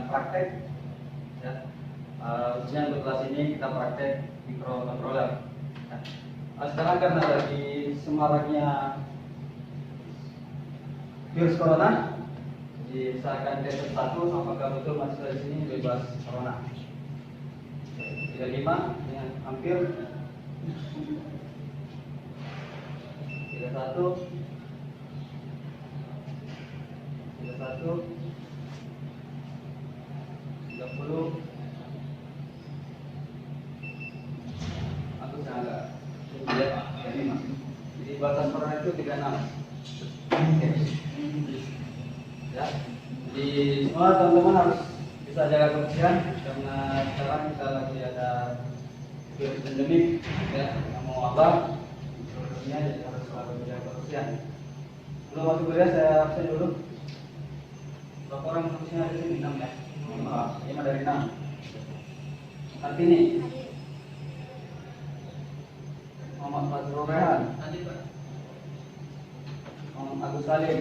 praktek ya. Khususnya untuk kelas ini kita praktek microcontroller ya. Sekarang karena lagi semaraknya virus corona, jadi saya akan tes satu apakah betul mahasiswa di sini bebas corona. 35 dengan hampir 31 30 aku sangat jadi batas corona itu 36. Oke. Ya, jadi semua teman-teman harus bisa jaga kebersihan karena sekarang kita lagi ada virus endemik ya yang mau wabah dunia, jadi harus selalu jaga kebersihan. Sebelum masuk kuliah saya absen dulu. Berapa orang khususnya di sini? 6 ya? 5 dari 6. Kartini, Muhammad Fazrul Rehan, Muhammad Agus Salim,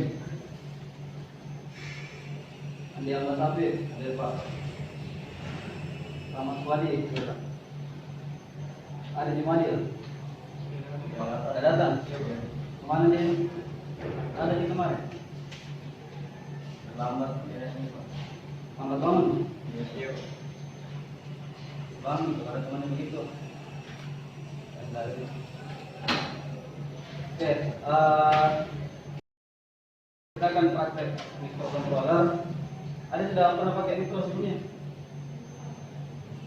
Andi Alba Sabir, hadir Pak. Selamat Wadi, ada Jumadil, ada datang. Kemana dia? Ada di kemarin. Lambat bangun. Bang, ada teman begitu. Oke, kita akan praktek microcontroller. Ada sudah pernah pakai mikro sebelumnya?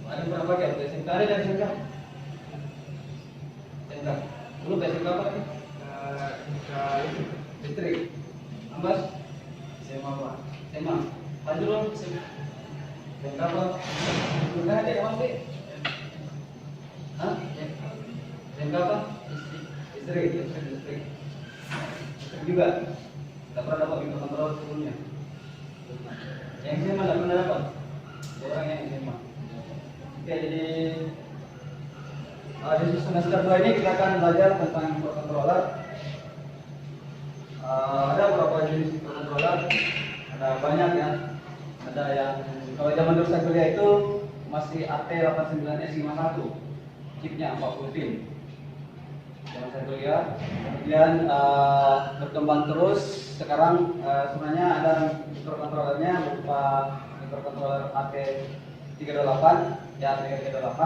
Ada pernah pakai SMK? Ada dari SMK? SMK. Dulu SMK apa lagi? Listrik. Ambas? SMA. Lanjut SMK apa? Sudah ada yang ambil? Hah? SMK apa? Listrik juga. Tidak pernah dapat microcontroller sebelumnya. Yang SMA tidak pernah dapat. Orang yang SMA. Oke, jadi di semester 2 ini kita akan belajar tentang microcontroller. Ada beberapa jenis microcontroller, ada banyak ya. Ada yang kalau zaman dulu saya kuliah itu masih AT89S51, chipnya 40 pin. Zaman saya kuliah, kemudian berkembang terus. Sekarang sebenarnya ada microcontrollernya berupa microcontroller AT328 ya, AT328,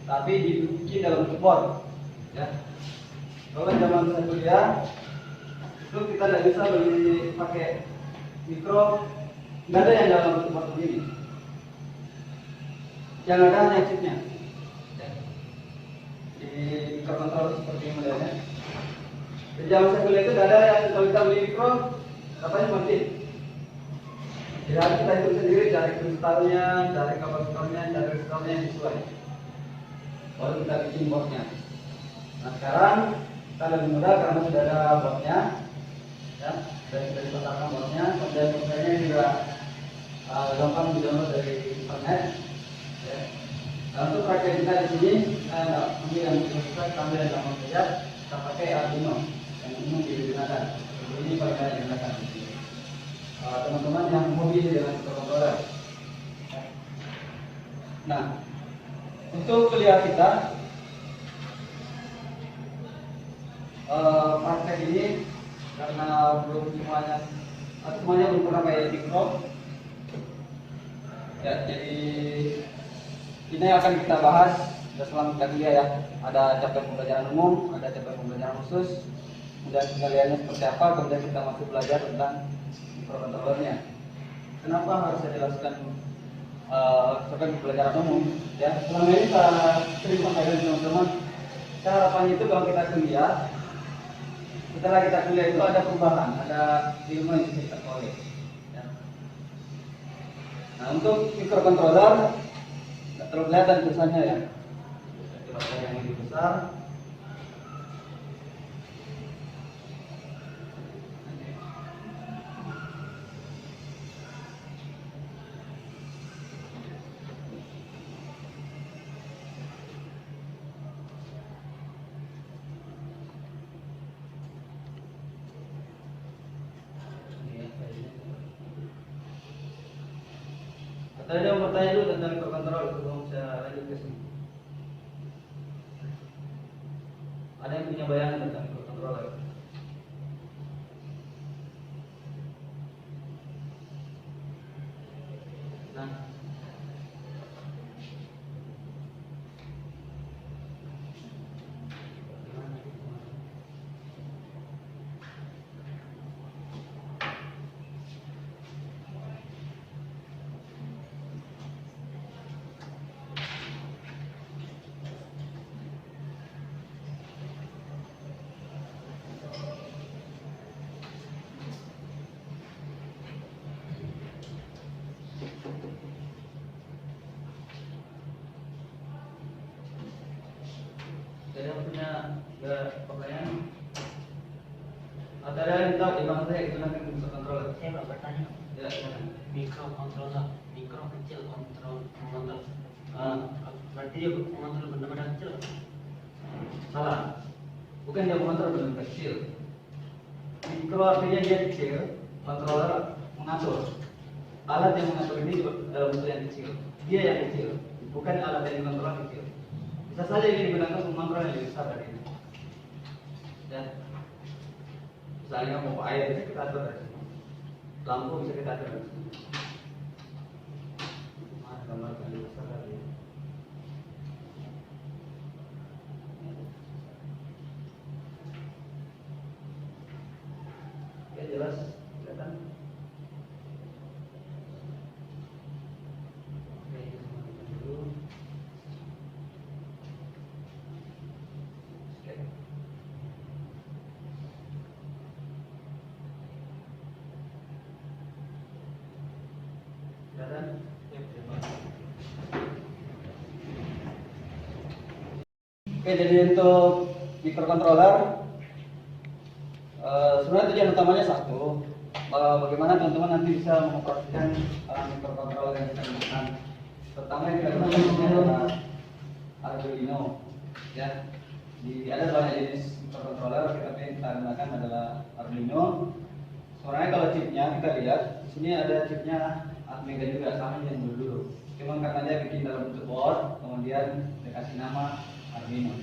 tapi dibikin dalam keyboard ya. Kalau zaman saya kuliah itu kita tidak bisa beli pakai mikro, nggak ada yang dalam keyboard begini, yang ada hanya chipnya. Di microcontroller seperti ini modelnya. Di zaman saya kuliah itu tidak ada yang kalau kita beli mikro katanya mati. Jadi harus kita hitung sendiri, cari kristalnya, cari kapasitornya, cari resistornya yang sesuai. Baru kita bikin boardnya. Nah sekarang kita lebih mudah karena sudah ada boardnya, ya, sudah dipasangkan boardnya, kemudian softwarenya juga gampang di-download dari internet. Ya. Nah untuk praktek kita di sini, kita ambil yang kita ambil yang gampang saja, kita pakai Arduino yang umum digunakan. Ini paling banyak digunakan. Teman-teman yang hobi dengan microcontroller. Nah, untuk kuliah kita praktek ini karena belum semuanya belum pernah pakai mikro. Ya, jadi ini yang akan kita bahas selama kita kuliah ya. Ada chapter pembelajaran umum, ada chapter pembelajaran khusus. Kemudian penggaliannya seperti apa, kemudian kita masuk belajar tentang microcontrollernya. Kenapa harus saya jelaskan sebagai pembelajaran umum? Ya, selama ini saya sering sampaikan teman-teman, harapannya itu kalau kita kuliah, setelah kita kuliah itu ada perubahan, ada ilmu yang bisa kita peroleh. Ya. Nah untuk microcontroller nggak terlalu kelihatan tulisannya ya. Coba saya yang lebih besar. Atau ada yang mau bertanya dulu tentang microcontroller sebelum saya lanjut ke sini? Ada yang punya bayangan tentang microcontroller? Nah, ada yang punya pertanyaan? Atau ada yang tahu di mana saya gunakan microcontroller? Saya mau bertanya. Ya, silakan. Mikrocontroller, mikro kecil, kontrol. Berarti dia mengontrol benda-benda kecil. Salah. Bukan dia mengontrol benda kecil. Mikro artinya dia kecil, controller mengatur. Alat yang mengatur ini dalam bentuk yang kecil. Dia yang kecil, bukan alat yang mengontrol yang kecil. Bisa saja ini digunakan untuk mengontrol yang lebih besar dari ini. Ya. Misalnya mau air bisa kita atur dari sini. Lampu bisa kita atur dari sini. Mana gambar yang lebih besar dari ini. Oke, jelas, kelihatan. Oke, kita dulu. Oke. Kelihatan? Oke, jadi untuk microcontroller sebenarnya tujuan utamanya satu, bagaimana teman-teman nanti bisa mengoperasikan microcontroller yang kita gunakan. Pertama yang kita gunakan adalah Arduino, ya. Ada banyak jenis microcontroller, tapi yang kita gunakan adalah Arduino. Sebenarnya kalau chipnya kita lihat, di sini ada chipnya Atmega juga sama yang dulu. Cuma karena dia bikin dalam bentuk board, kemudian dikasih nama Arduino,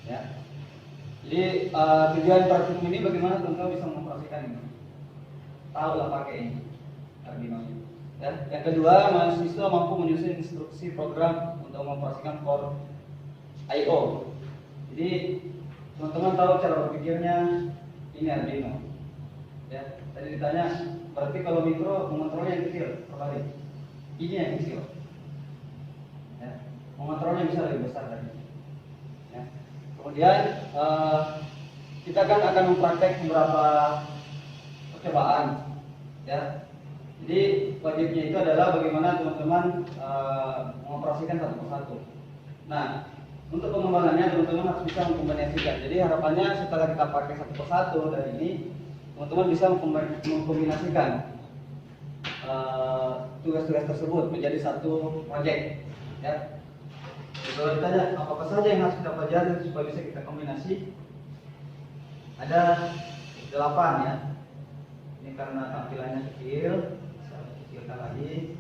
ya. Jadi tujuan praktikum ini bagaimana teman-teman bisa mengoperasikan ini, tahu lah pakai ini Arduino. Ya. Yang kedua, mahasiswa mampu menyusun instruksi program untuk mengoperasikan core I/O. Jadi teman-teman tahu cara berpikirnya ini Arduino. Ya. Tadi ditanya, berarti kalau mikro mengontrolnya yang kecil, terbalik. Ini yang kecil. Ya. Mengontrolnya bisa lebih besar tadi. Ya. Kemudian kita akan mempraktek beberapa percobaan, ya. Jadi wajibnya itu adalah bagaimana teman-teman mengoperasikan satu persatu. Nah, untuk pengembangannya teman-teman harus bisa mengkombinasikan. Jadi harapannya setelah kita pakai satu persatu dari ini, teman-teman bisa mengkombinasikan tugas-tugas tersebut menjadi satu proyek, ya. Kalau ditanya apa saja yang harus kita pelajari supaya bisa kita kombinasi, ada 8 ya. Ini karena tampilannya kecil, saya kecilkan lagi.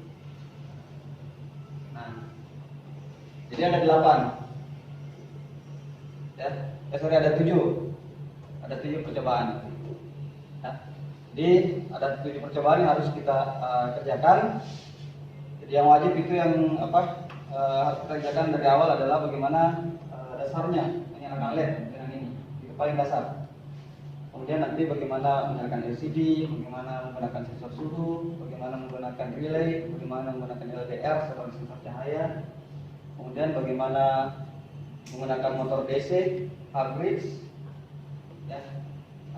Nah, jadi ada 8. Ya, sorry, ada 7. Ada 7 percobaan. Ya. Jadi ada 7 percobaan yang harus kita kerjakan. Jadi yang wajib itu yang harus kita kerjakan dari awal adalah bagaimana dasarnya menyalakan LED dengan ini, itu paling dasar. Kemudian nanti bagaimana menggunakan LCD, bagaimana menggunakan sensor suhu, bagaimana menggunakan relay, bagaimana menggunakan LDR sebagai sensor cahaya. Kemudian bagaimana menggunakan motor DC, hard bridge. Ya.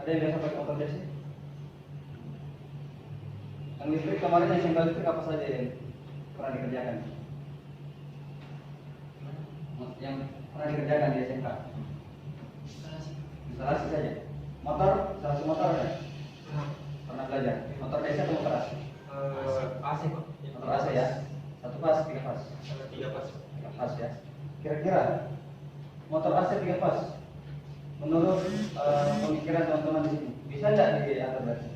Ada yang biasa pakai motor DC? Yang listrik kemarin yang single listrik apa saja yang pernah dikerjakan? Yang pernah dikerjakan di SMK? Instalasi saja. Motor, instalasi motor ya? Pernah belajar? Motor DC atau motor AC? AC kok. Motor AC ya? 1 pas, 3 pas? 3 pas. 3 pas ya. Kira-kira motor AC 3 pas, menurut pemikiran teman-teman di sini, bisa tidak diatur dari?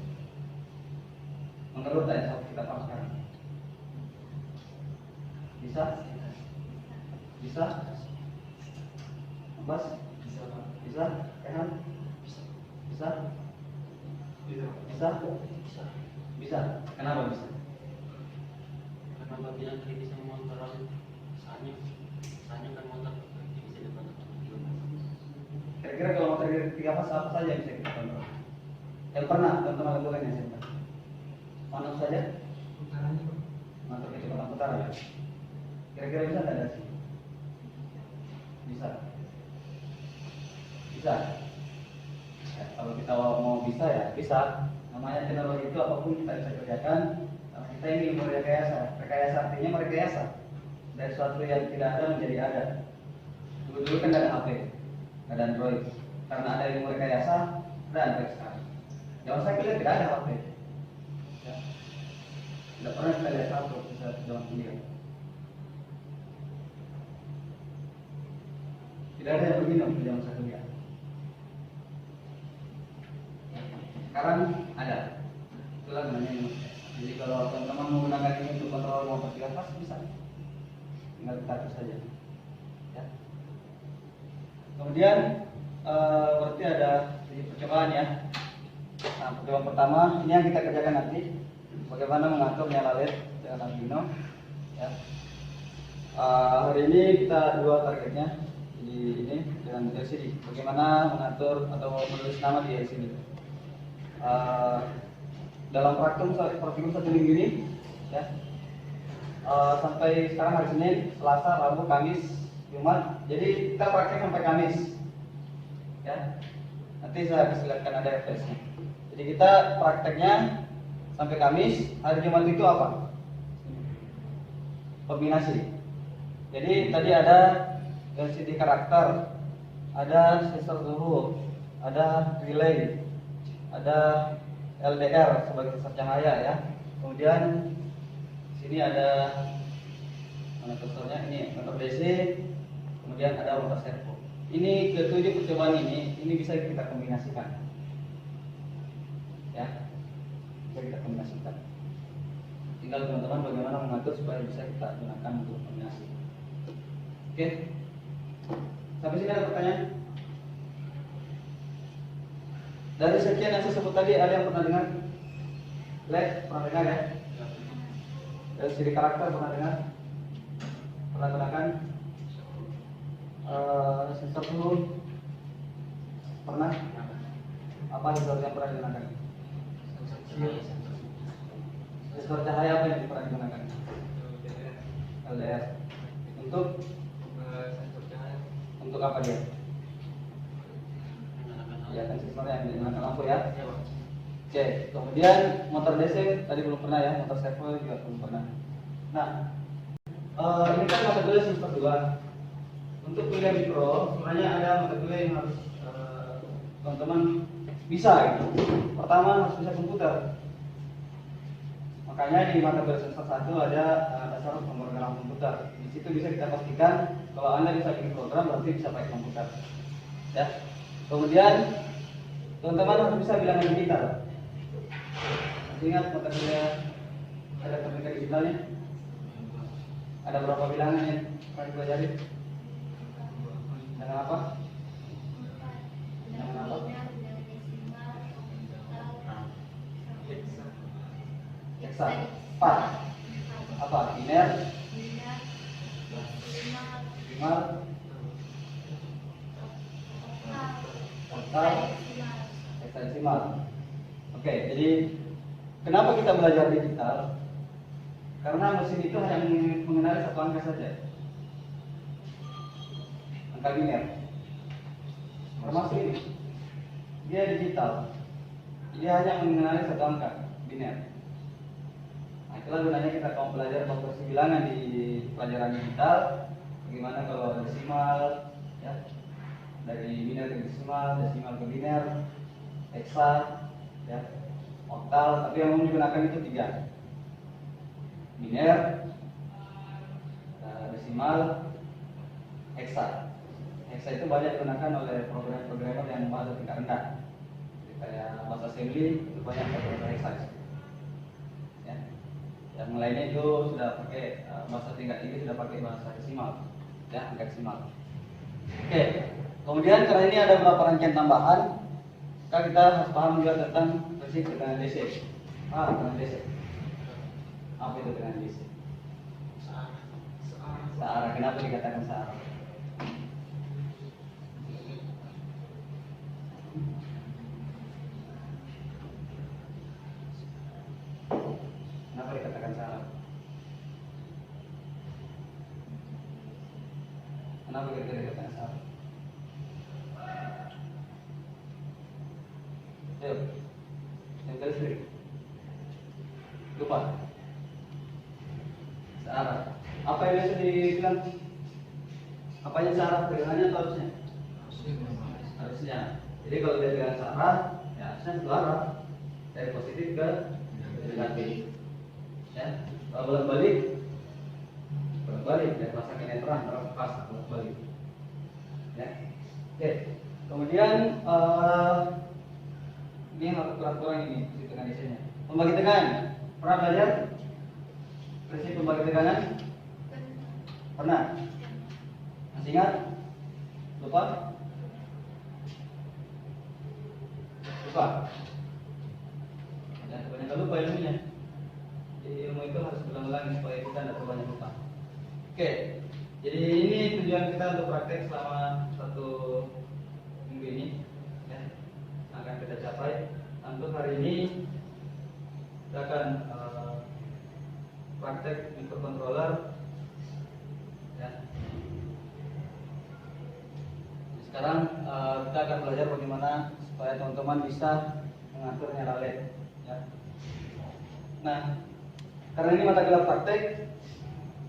Menurut kita paham sekarang? Bisa? Bisa? Abbas? Bisa? Rehan? Bisa? Bisa? Bisa. Bisa? Kenapa bisa? Karena apabila kita bisa mengontrol misalnya kan motor bisa dikontrol. Kira-kira kalau motor tiga fase apa saja yang bisa kita kontrol? Yang pernah teman-teman lakukan yang saya mana saja? Motor kecepatan putaran. Kira-kira bisa nggak sih? Bisa. Bisa. Ya, kalau kita mau bisa ya bisa. Namanya teknologi itu apapun kita bisa kerjakan. Kalau kita ingin merekayasa, rekayasa artinya merekayasa dari suatu yang tidak ada menjadi ada. Dulu kan nggak ada HP, nggak ada Android. Karena ada yang merekayasa, ada Android sekarang. Zaman saya kira tidak ada HP. Ya. Tidak pernah kita lihat HP bisa zaman kuliah. Tidak ada yang berminum di zaman saya kuliah. Sekarang ada. Itulah namanya ini. Jadi kalau teman-teman menggunakan ini untuk kontrol motor tiga fase bisa. Tinggal kita saja. Ya. Kemudian berarti ada percobaan ya. Nah, percobaan pertama ini yang kita kerjakan nanti. Bagaimana mengatur nyala LED dengan Arduino. Ya. Hari ini kita dua targetnya. Jadi ini dengan LCD. Bagaimana mengatur atau menulis nama di LCD. Dalam praktikum satu minggu ini ya, sampai sekarang hari Senin, Selasa, Rabu, Kamis, Jumat. Jadi kita praktek sampai Kamis ya. Nanti saya persilakan ada FS-nya. Jadi kita prakteknya sampai Kamis. Hari Jumat itu apa? Kombinasi. Jadi tadi ada LCD karakter, ada sensor suhu, ada relay, ada LDR sebagai sensor cahaya ya. Kemudian sini ada mana sensornya, ini motor DC, kemudian ada motor servo. Ini ketujuh percobaan ini bisa kita kombinasikan. Ya. Bisa kita kombinasikan. Tinggal teman-teman bagaimana mengatur supaya bisa kita gunakan untuk kombinasi. Oke. Sampai sini ada pertanyaan? Dari sekian yang saya sebut tadi, ada yang pernah dengar? LED pernah dengar ya? LCD karakter pernah dengar? Pernah gunakan? Sensor suhu pernah? Apa sensor yang pernah digunakan? Sensor cahaya apa yang pernah digunakan? LDR. Untuk apa dia? Ya kan sensornya yang digunakan lampu ya. Oke, kemudian motor DC tadi belum pernah ya, motor servo juga belum pernah. Nah, ini kan mata kuliah semester 2. Untuk kuliah mikro, sebenarnya ada mata kuliah yang harus teman-teman bisa gitu. Pertama harus bisa komputer. Makanya di mata kuliah semester 1 ada dasar pemrograman komputer. Di situ bisa kita pastikan kalau Anda bisa bikin program berarti bisa pakai komputer. Ya. Kemudian teman-teman harus bisa bilangan digital. Masih ingat mata kuliah elektronika digitalnya? Ada berapa bilangan yang pernah dipelajari? Dengan apa? Dengan apa? Hexa. 4. Apa? Biner? Desimal? Oktal? Hexadesimal. Oke, jadi kenapa kita belajar digital? Karena mesin itu hanya mengenali satu angka saja, angka biner. Termasuk ini, dia digital, dia hanya mengenali satu angka biner. Nah, itulah gunanya kita kalau belajar konversi bilangan di pelajaran digital. Bagaimana kalau desimal, ya, dari biner ke desimal ke biner, hexa, ya, oktal. Tapi yang umum digunakan itu 3. Biner, desimal, hexa. Hexa itu banyak digunakan oleh programmer yang bahasa tingkat rendah. Jadi kayak bahasa assembly itu banyak pakai hexa. Ya. Yang lainnya itu sudah pakai bahasa tingkat tinggi, sudah pakai bahasa desimal, ya, angka desimal. Oke, kemudian karena ini ada beberapa rangkaian tambahan, maka kita harus paham juga tentang prinsip tegangan DC. Tegangan DC. Apa itu tegangan DC? Searah. Kenapa dikatakan searah? Kenapa dikatakan searah? Kenapa kita dikatakan searah? Ayo, yang kali sendiri. Lupa. Searah. Apa yang biasa dibilang? Apanya searah tegangannya atau harusnya? Harusnya. Jadi kalau dia tegangan searah, ya harusnya satu arah dari positif ke negatif. Ya, kalau bolak-balik dari masa ke netral terlepas bolak-balik. Ya. Oke. Kemudian ini kurang ini prinsip tegangan DC-nya. Pembagi tegangan. Pernah belajar prinsip pembagi tegangan? Pernah? Masih ingat? Lupa? Lupa? Jangan kebanyakan lupa ilmunya. Jadi ilmu itu harus berulang-ulang supaya kita tidak terbanyak lupa. Oke, jadi ini tujuan kita untuk praktek selama 1 minggu ini, ya, akan kita capai. Untuk hari ini kita akan praktek microcontroller. Ya. Sekarang kita akan belajar bagaimana supaya teman-teman bisa mengatur nyala LED. Ya. Nah, karena ini mata kuliah praktek,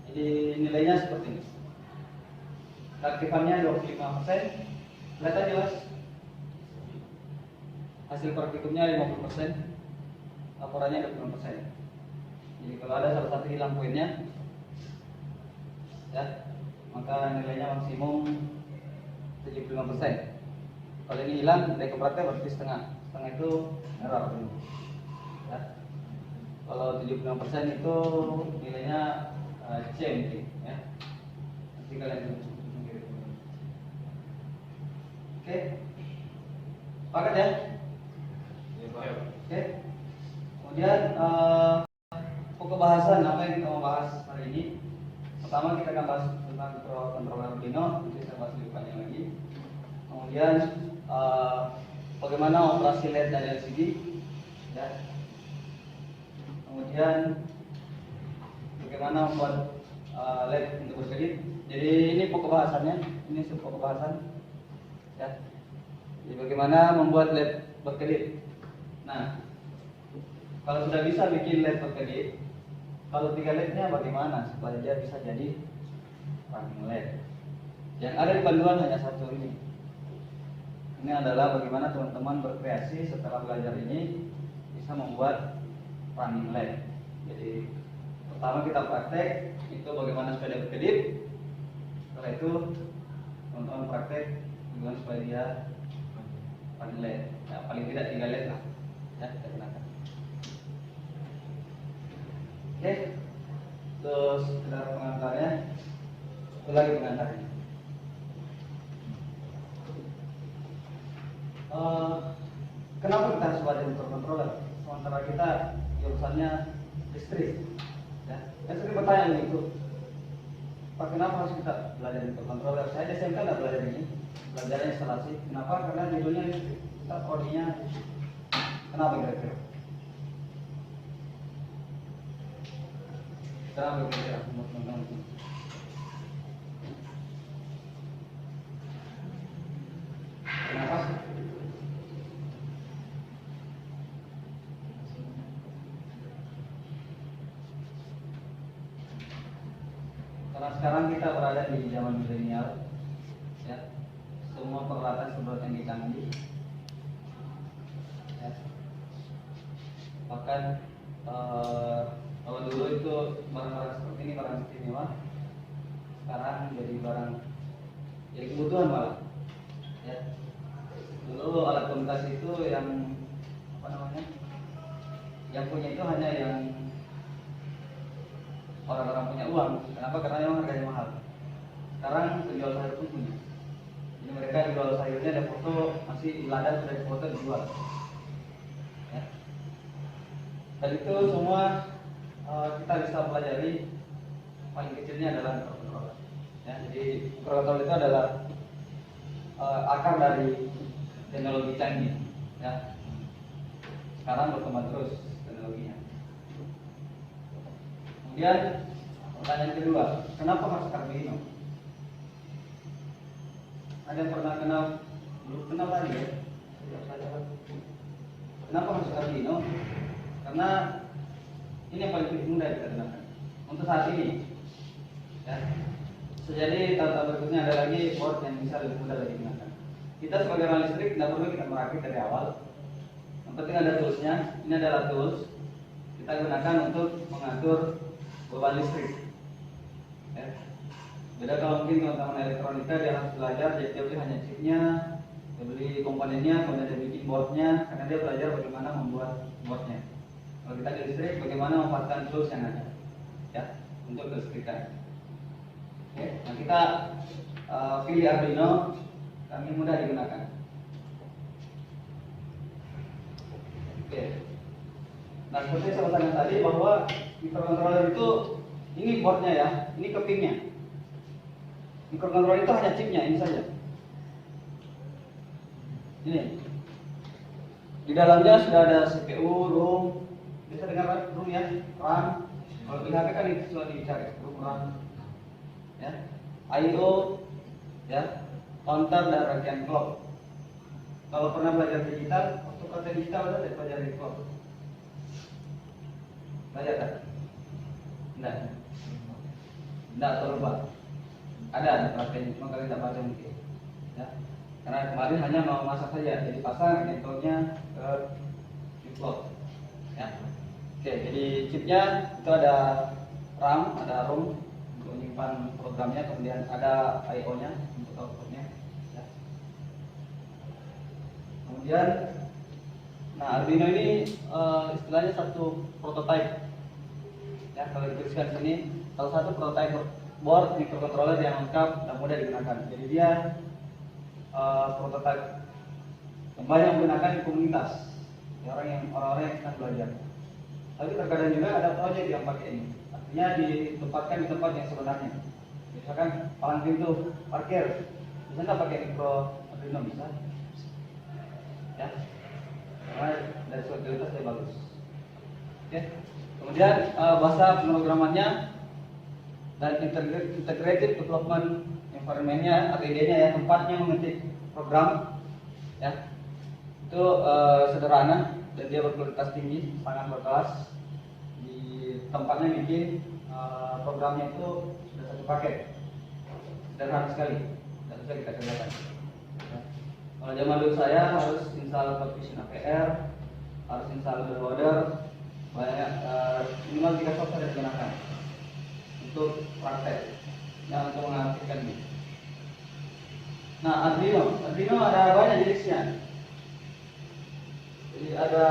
jadi nilainya seperti ini. Keaktifannya 25%, kelihatan jelas. Hasil praktikumnya 50%, laporannya 20%. Jadi kalau ada salah satu hilang poinnya, ya, maka nilainya maksimum 75%. Kalau ini hilang, nilai kepraktek berarti setengah. Setengah itu error. Ya. Kalau 75% itu nilainya C mungkin, ya. Nanti kalian oke, pakat ya? Oke. Kemudian pokok bahasan apa yang kita mau bahas hari ini? Pertama kita akan bahas tentang microcontroller Arduino, nanti saya bahas lebih panjang lagi. Kemudian bagaimana operasi LED dan LCD, ya. Kemudian bagaimana membuat LED untuk berkedip. Jadi ini pokok bahasannya, ini pokok bahasan, ya. Jadi bagaimana membuat LED berkedip. Nah, kalau sudah bisa bikin LED berkedip, kalau 3 LED-nya bagaimana supaya dia bisa jadi running LED? Yang ada di panduan hanya satu ini. Ini adalah bagaimana teman-teman berkreasi setelah belajar ini bisa membuat running LED. Jadi pertama kita praktek itu bagaimana supaya dia berkedip. Setelah itu teman-teman praktek bagaimana supaya dia running LED. Ya, paling tidak 3 LED lah. Ya, kita gunakan. Oke, terus kita pengantarnya, itu lagi pengantarnya. Kenapa kita harus belajar microcontroller? Sementara kita jurusannya listrik, ya. Saya sering bertanya itu, Pak, kenapa harus kita belajar microcontroller? Saya di SMK nggak belajar ini, belajar instalasi. Kenapa? Karena judulnya listrik, kita prodinya. Kenapa kira-kira? Kenapa kira-kira? Kenapa? Karena sekarang kita berada di zaman milenial, ya. Semua peralatan serba yang canggih, ya. Bahkan kalau dulu itu barang-barang seperti ini barang istimewa, sekarang jadi barang, jadi kebutuhan malah, ya. Dulu alat komunikasi itu yang apa namanya, yang punya itu hanya yang orang-orang punya uang. Kenapa? Karena memang harganya mahal. Sekarang penjual sayur pun punya. Jadi mereka jual sayurnya, ada foto masih di ladang, sudah di foto dijual. Ya. Dan itu semua kita bisa pelajari. Paling kecilnya adalah mikrokontroler. Ya, jadi mikrokontroler itu adalah akar dari teknologi canggih. Ya. Sekarang berkembang terus teknologinya. Kemudian pertanyaan kedua, kenapa harus Arduino? Ada yang pernah kenal? Belum kenal lagi ya? Kenapa harus Arduino? Karena ini yang paling mudah kita gunakan untuk saat ini. Ya. Jadi tahap berikutnya ada lagi board yang bisa lebih mudah lagi digunakan. Kita sebagai orang listrik tidak perlu kita merakit dari awal. Yang penting ada toolsnya. Ini adalah tools kita gunakan untuk mengatur beban listrik. Ya. Beda kalau mungkin teman-teman elektronika dia harus belajar, jadi dia beli hanya chipnya, dia beli komponennya, kemudian dia bikin boardnya, karena dia belajar bagaimana membuat boardnya. Kalau kita di listrik, bagaimana memanfaatkan tools yang ada, ya, untuk kelistrikan. Oke, nah kita pilih Arduino, kami mudah digunakan. Oke. Nah seperti saya katakan tadi bahwa mikrokontroler itu ini boardnya ya, ini kepingnya. Mikrokontroler itu hanya chipnya ini saja. Ini di dalamnya sudah ada CPU, ROM, bisa dengar ROM ya, RAM. Kalau di HP kan itu sudah dicari ROM, RAM, ya, I/O, ya, counter dan rangkaian clock. Kalau pernah belajar digital, waktu kata digital ada belajar di clock. Belajar kan? Tidak terlupa. Ada prakteknya, cuma kalian tidak baca mungkin. Ya. Karena kemarin hanya mau masak saja, jadi pasang elektroniknya ke clock. Ya. Oke, jadi chipnya itu ada RAM, ada ROM untuk menyimpan programnya, kemudian ada I/O-nya untuk outputnya. Ya. Kemudian, nah Arduino ini istilahnya satu prototype. Ya, kalau dituliskan sini, salah satu prototype board mikrokontroler yang lengkap dan mudah digunakan. Jadi dia prototype yang banyak menggunakan di komunitas, ya, orang-orang yang sedang belajar. Tapi terkadang juga ada proyek yang pakai ini. Artinya ditempatkan di tempat yang sebenarnya. Misalkan palang pintu parkir, bisa nggak pakai mikro Arduino? Bisa. Ya, karena dari sekuritas dia bagus. Oke. Kemudian bahasa pemrogramannya dan integrated development environment-nya atau idenya ya, tempatnya mengetik program, ya, itu sederhana dan dia berkualitas tinggi, sangat berkelas. Di tempatnya bikin programnya itu sudah satu paket, sederhana sekali, dan bisa kita kerjakan. Ya. Kalau zaman dulu saya harus install Partition APR, harus install bootloader, banyak minimal 3 software yang digunakan untuk praktek yang untuk mengaktifkannya. Nah, Arduino ada banyak jenisnya. Jadi ada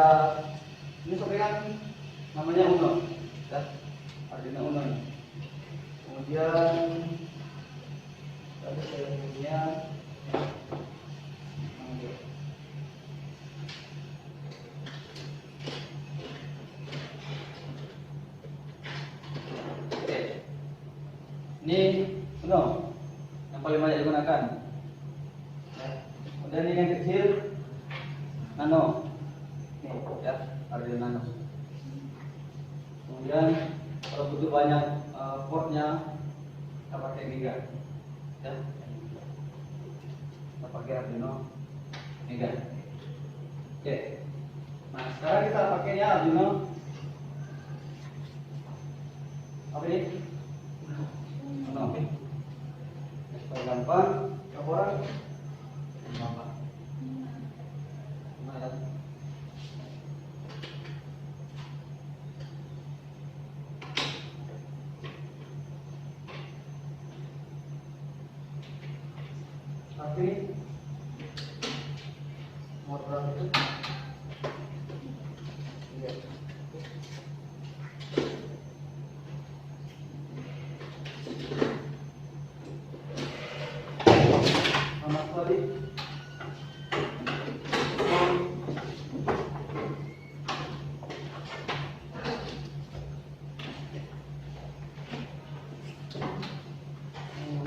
ini software namanya Uno, ya, Arduino Uno. Kemudian ada punya ini Uno yang paling banyak digunakan. Ya. Kemudian ini yang kecil Nano, ini ya Arduino Nano. Kemudian kalau butuh banyak portnya kita pakai Mega, ya. Kita pakai Arduino Mega. Oke. Nah sekarang kita pakainya Arduino apa ini? Oke. Supaya gampang, orang gampang. Nah, ya. Tapi motor itu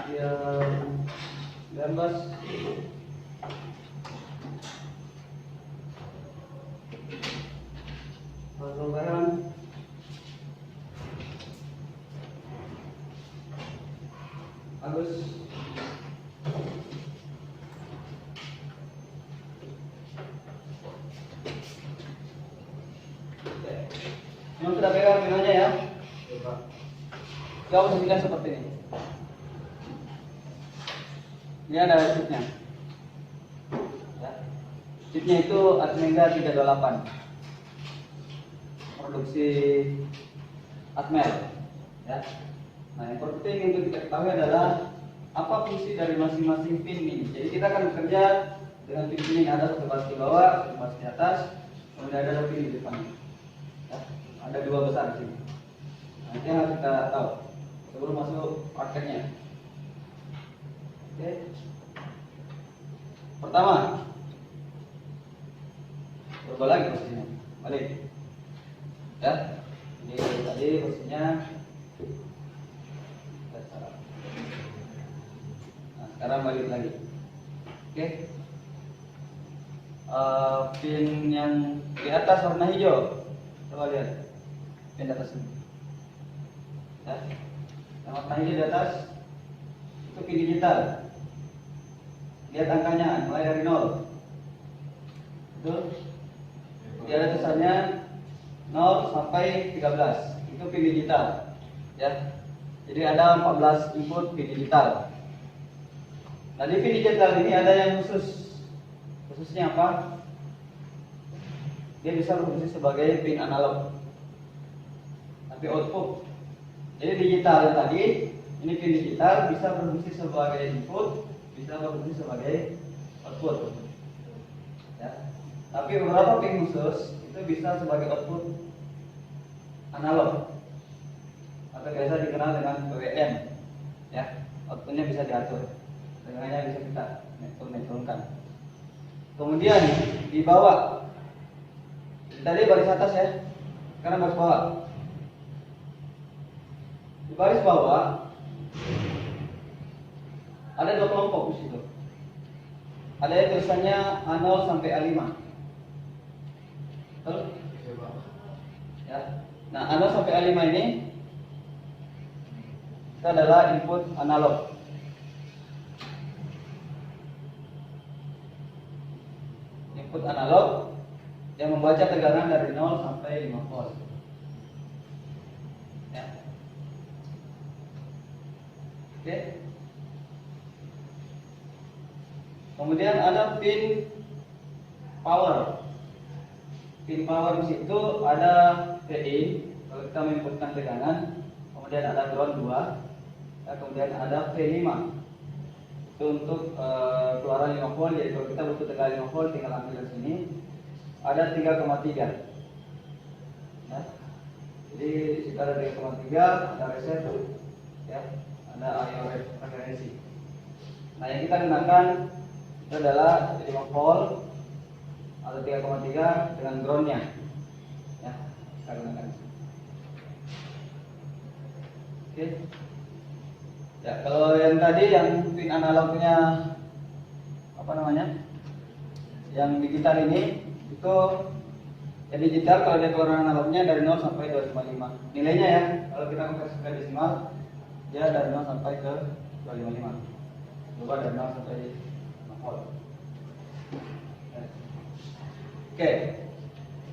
Kemudian 19 Lebaran Agus yang sudah pegang pinanya ya. Jauh sekitar seperti ini. Ini ada chipnya. Ya. Chipnya itu Atmega 328. Produksi Atmel. Ya. Nah, yang penting untuk kita ketahui adalah apa fungsi dari masing-masing pin ini. Jadi kita akan bekerja dengan pin ini, ada satu baris di bawah, satu baris di atas, kemudian ada pin di depan. Ya. Ada dua besar di sini. Nah, ini yang harus kita tahu sebelum masuk prakteknya. Oke. Pertama, berubah lagi posisinya, balik. Ya, ini tadi posisinya. Nah, sekarang balik lagi. Oke. Pin yang di atas warna hijau, coba lihat. Pin di atas ini. Ya. Yang warna hijau di atas itu pin digital. Lihat angkanya mulai dari 0. Betul? Jadi ada tulisannya 0 sampai 13. Itu pin digital. Ya. Jadi ada 14 input pin digital. Nah, di pin digital ini ada yang khusus. Khususnya apa? Dia bisa berfungsi sebagai pin analog. Tapi output. Jadi digital yang tadi, ini pin digital bisa berfungsi sebagai input, bisa berfungsi sebagai output. Ya. Tapi beberapa pin khusus itu bisa sebagai output analog atau biasa dikenal dengan PWM. Ya, outputnya bisa diatur, tegangannya bisa kita turunkan. Kemudian di bawah, tadi baris atas ya, sekarang baris bawah. Di baris bawah ada dua kelompok di situ. Ada yang tulisannya A0 sampai A5. Betul? Ya. Nah, A0 sampai A5 ini itu adalah input analog. Input analog yang membaca tegangan dari 0 sampai 5 volt. Ya. Oke. Kemudian ada pin power. Pin power di situ ada PI kalau kita menginputkan tegangan, kemudian ada ground 2, ya, kemudian ada P5 itu untuk keluaran 5 volt. Jadi kalau kita butuh tegangan 5 volt tinggal ambil dari sini. Ada 3,3. Ya. Jadi di situ ada 3,3, ada reset, ya, ada IO referensi. Nah, yang kita gunakan itu adalah 5 volt atau 3,3 dengan groundnya. Ya, kita gunakan. Oke. Ya, kalau yang tadi yang pin analognya apa namanya? Yang digital ini itu ya digital kalau dia keluaran analognya dari 0 sampai 255. Nilainya ya, kalau kita konversikan desimal dia dari 0 sampai ke 255. Coba dari 0 sampai 5 volt. Oke.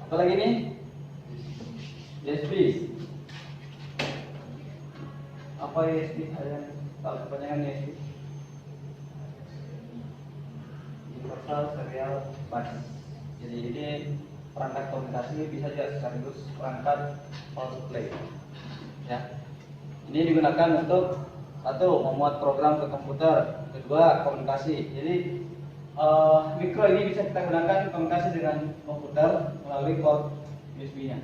Apa lagi nih? DSP. Apa DSP? Ada tahu kepanjangan DSP? Universal Serial Bus. Jadi ini perangkat komunikasi, bisa juga sekaligus perangkat power supply. Ya. Ini digunakan untuk satu, memuat program ke komputer, kedua komunikasi. Jadi mikro ini bisa kita gunakan komunikasi dengan komputer melalui port USB-nya.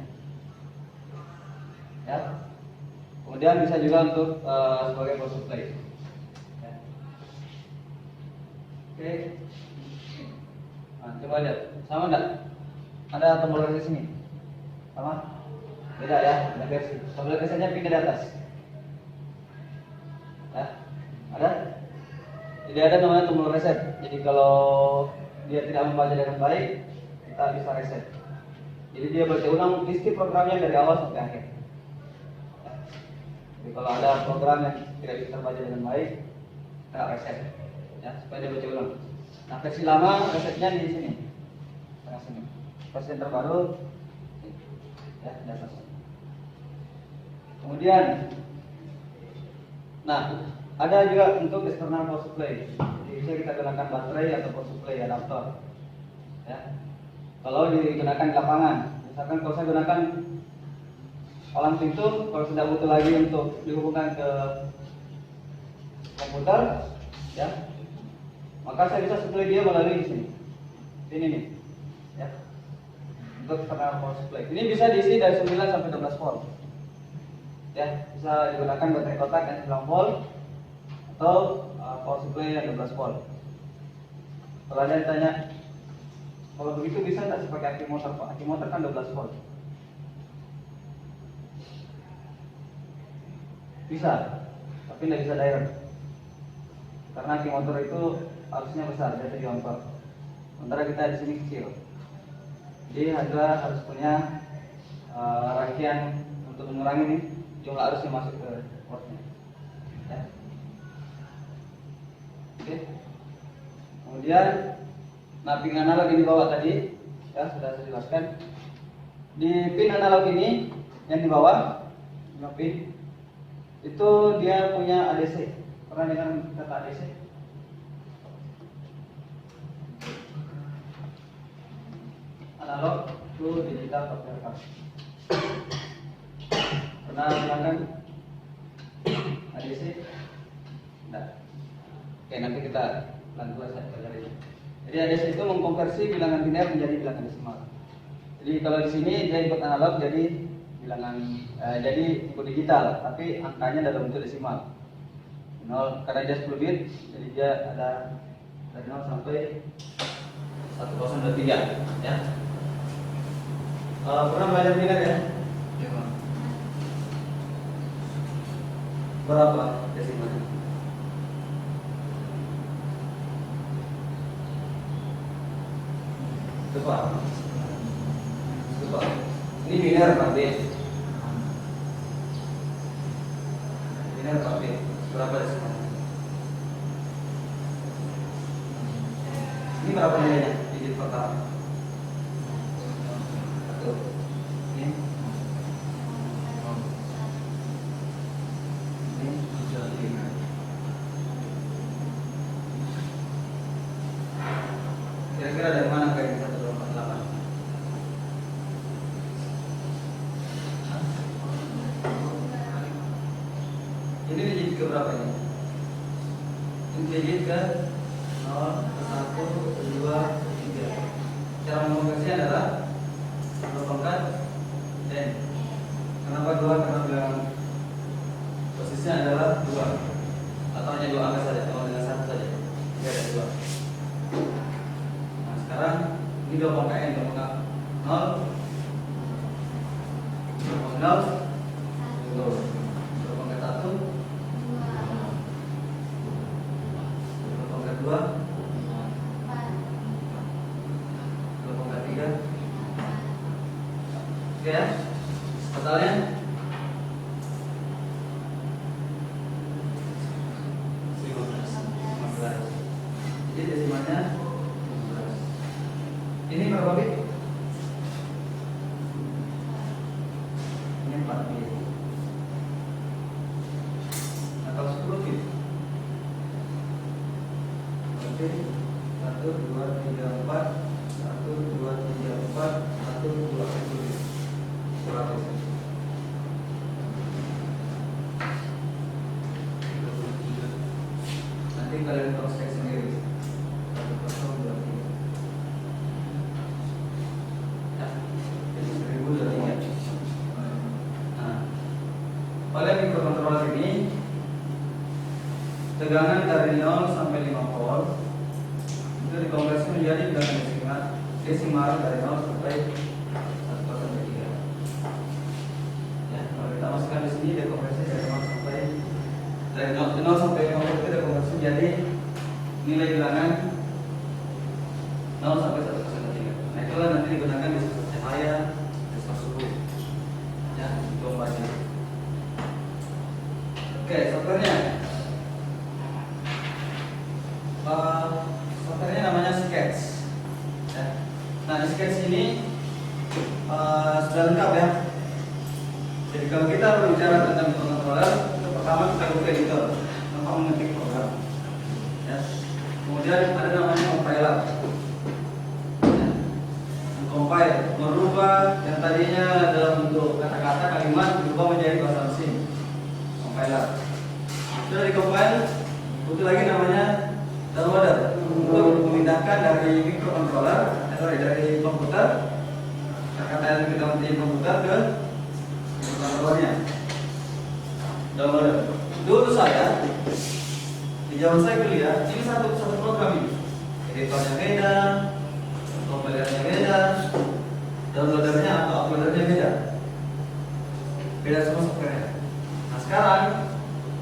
Ya. Kemudian bisa juga untuk sebagai power supply. Ya. Oke. Nah, coba lihat, sama enggak? Ada tombol reset sini? Sama? Beda ya, ada versi. Tombol resetnya pindah di atas. Ya, ada? Jadi ada namanya tombol reset. Jadi kalau dia tidak membaca dengan baik, kita bisa reset. Jadi dia baca ulang isi programnya dari awal sampai akhir. Ya. Jadi kalau ada program yang tidak bisa terbaca dengan baik, kita reset, ya supaya dia baca ulang. Nah versi lama resetnya di sini, tengah sini. Versi yang terbaru, ya di atas. Kemudian, nah ada juga untuk external power supply. Jadi bisa kita gunakan baterai atau power supply adaptor. Ya. Kalau digunakan di lapangan, misalkan kalau saya gunakan palang pintu, kalau sudah butuh lagi untuk dihubungkan ke komputer, ya, maka saya bisa supply dia melalui sini. Ini nih, ya, untuk external power supply. Ini bisa diisi dari 9 sampai 12 volt. Ya, bisa digunakan baterai kotak yang 9 volt atau power supply yang 12 volt. Kalau ada yang tanya, kalau begitu bisa nggak sepakai aki motor? Pak, aki motor kan 12 volt. Bisa, tapi nggak bisa direct. Karena aki motor itu arusnya besar, jadi diongkor. Sementara kita di sini kecil. Jadi harus punya rangkaian untuk mengurangi nih jumlah arus yang masuk ke portnya. Ya. Oke. Kemudian mapping analog ini bawah tadi, ya sudah saya jelaskan. Di pin analog ini yang di bawah, pin itu dia punya ADC. Pernah dengar kata ADC? Analog to digital converter. Pernah dengar kan ADC? Tidak. Oke, nanti kita lanjut saja pelajari. Jadi ADC itu mengkonversi bilangan biner menjadi bilangan desimal. Jadi kalau di sini dia input analog jadi bilangan jadi input digital, tapi angkanya dalam bentuk desimal. 0 karena dia 10 bit, jadi dia ada dari 0 sampai 1023, ya. Pernah belajar biner ya? Ya, Pak. Berapa desimalnya? Coba. Ini biner berarti. Biner berarti berapa desimal? Ini berapa nilainya? Digit pertama. Satu. Ini. Ini sudah 5. Kira-kira dari mana kayak 128? Ini digit ke berapa ini? Ini digit ke 0, 1, 2, 3. Cara mengkonversi adalah 0 pangkat N. Kenapa 2? Karena bilangan posisinya adalah 2. Atau hanya 2 angka saja, kalau dengan 1 saja. Tidak ada 2. Nah sekarang ini 2 pangkat N, 2 pangkat 0, 2 pangkat 0, 2 pangkat 1, 2 pangkat 2, 2 pangkat 3. Oke ya, totalnya 15. Jadi desimalnya 15. Ini berapa bit? Ini 4 bit. Nah kalau 10 bit berarti 1, 2, 3, 4 1, 2, 3, 4 1, 2, 10 bit. Berapa itu? 23. Nanti kalian cross check sendiri. 1, 0, 2, 3. Ya, jadi 1023. Nah, pada mikrokontroller ini tegangan dari 0 sampai 5 volt itu dikonversi menjadi bilangan desimal dari 0 sampai 1/3. Ya, kalau kita masukkan di sini dikonversi dari 0 sampai 50 itu dikonversi menjadi nilai bilangan 0 sampai 1/3. Nah, itulah nanti digunakan di sensor cahaya, sensor suhu. Ya, itu obatnya. Oke, softwarenya. Softwarenya namanya Sketch. Ya. Nah, di Sketch ini sudah lengkap ya. Jadi kalau kita berbicara tentang microcontroller, itu pertama kita buka editor, tanpa mengetik program. Ya. Kemudian ada namanya compiler. Ya. Compile merubah yang tadinya dalam bentuk kata-kata kalimat berubah menjadi bahasa mesin. Compiler. Sudah di-compile, butuh lagi namanya downloader untuk memindahkan dari microcontroller, dari komputer, kata yang kita mesti komputer ke microcontrollernya. Downloader. Dulu saya di zaman saya kuliah, ini satu program ini. Editornya beda, compilernya beda, downloadernya atau uploadernya beda. Beda semua software. Nah sekarang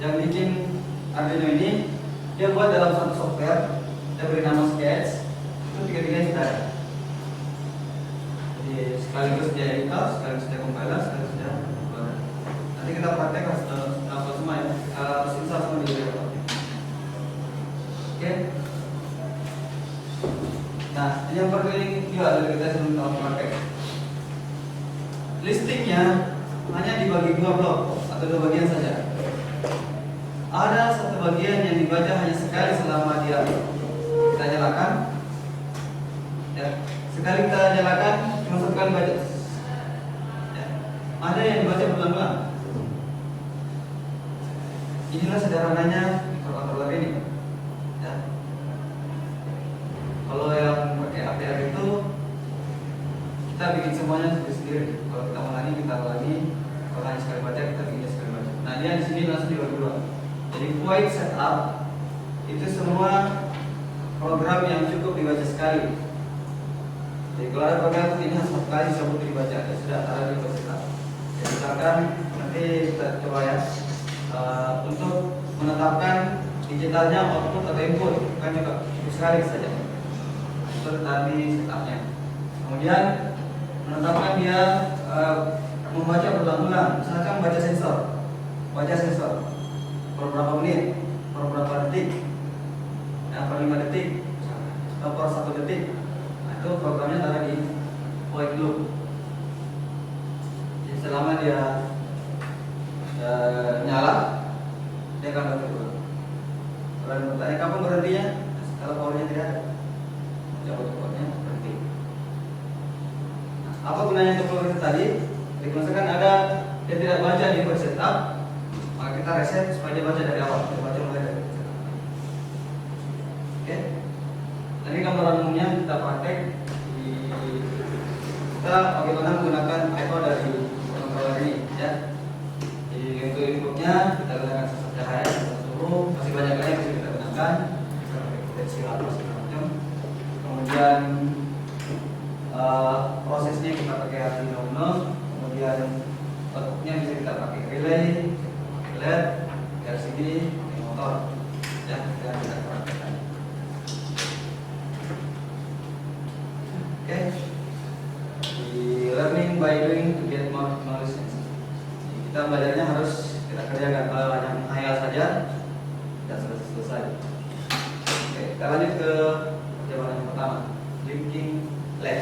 yang bikin Arduino ini dia buat dalam satu software, dia beri nama Sketch. Itu tiga-tiganya sudah ada. Jadi sekaligus dia editor, sekaligus dia compiler, sekaligus dia uploader. Nanti kita praktek apa semua ya, install semua di video. Oke. Nah, ini yang perlu juga dari kita sebelum kita praktek. Listingnya hanya dibagi dua blok atau dua bagian saja. Ada satu bagian yang dibaca hanya sekali selama dia kita nyalakan. Ya, sekali kita nyalakan cuma satu kali baca. Ya. Ada yang dibaca berulang-ulang. Inilah sederhananya microcontroller ini. Ya. Kalau yang pakai APR itu kita bikin semuanya sendiri. Kalau kita ulangi kita ulangi. Kalau hanya sekali baca kita bikin sekali baca. Nah dia di sini langsung dibagi dua. Jadi void setup itu semua program yang cukup dibaca sekali. Jadi kalau ada program ini satu kali bisa dibaca, ya sudah ada di void setup. Jadi misalkan nanti kita coba ya untuk menetapkan digitalnya output atau input kan juga cukup sekali saja. Itu tadi setupnya. Kemudian menetapkan dia membaca berulang-ulang, misalkan baca sensor per berapa menit, per berapa detik, per 5 detik, atau per 1 detik. Nah, itu programnya ada di void loop. Jadi selama dia nyala, dia akan berhenti. Kalau bertanya kapan berhentinya, kalau powernya tidak ada, cabut powernya berhenti. Nah, apa gunanya untuk program tadi? Jadi misalkan ada dia tidak baca di void setup, maka kita reset supaya dia baca dari awal, dia baca mulai dari setup. Oke. Tadi gambaran umumnya kita praktek di kita bagaimana menggunakan IO dari controller ini, ya. Jadi untuk inputnya kita gunakan sensor cahaya, sensor suhu, masih banyak lagi yang bisa kita gunakan, potensi apa segala macam. Kemudian prosesnya kita pakai Arduino Uno. Kemudian outputnya bisa kita pakai relay, LED, LCD, motor, ya, dan kita praktekkan. Oke, di learning by doing to get more knowledge. Kita belajarnya harus kita kerjakan, kalau hanya menghayal saja tidak selesai. Oke, kita lanjut ke jawaban yang pertama, linking lab.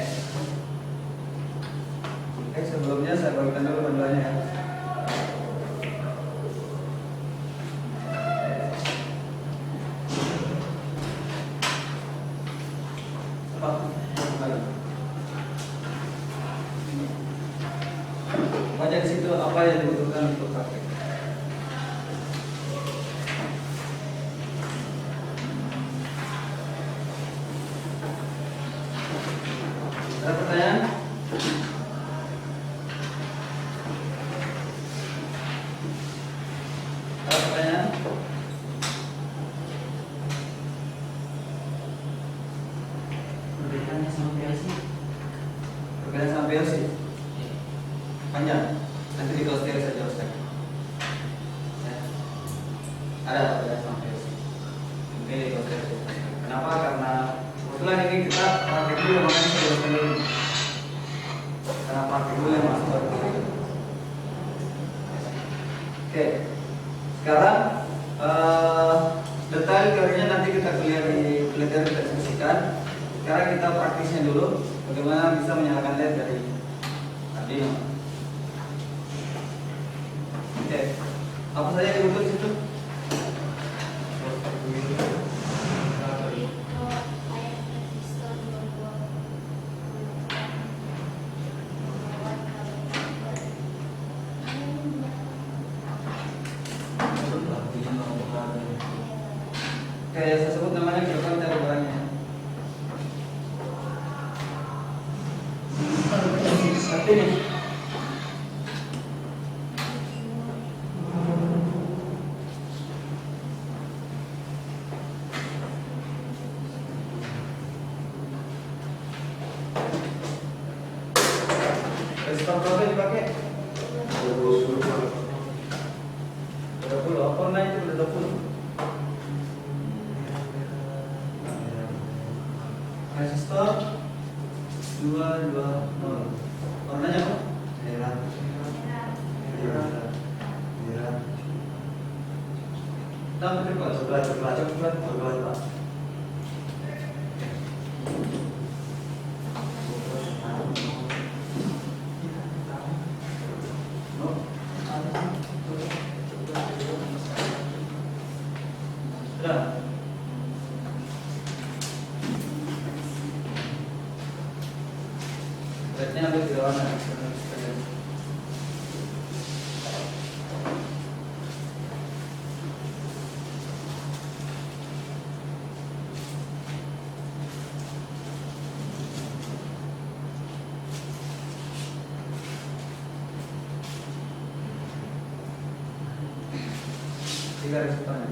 Oke, sebelumnya saya bagikan dulu panduannya ya. Baca di situ apa yang dibutuhkan untuk praktek. Ada pertanyaan? Ada pertanyaan? sampai pilih konsepsi. Kenapa? Karena kebetulan ini kita praktik dulu makanya saya udah pilih. Karena praktik dulu yang masuk baru pilih. Oke, sekarang detail teorinya nanti kita kuliah di pelajaran kita diskusikan. Sekarang kita praktisnya dulu, bagaimana bisa menyalakan LED dari Arduino. Oke, apa saja yang dibutuhkan di situ? Oke, saya sebut namanya kita cari barangnya. Seperti ini. Resistor berapa yang dipakai? 20. Apa naik itu udah 20? Resistor 220. Warnanya apa? Merah. Tahu berapa? Coklat, Pak. Sudah. Rednya ambil tiga warna. Tiga resistornya.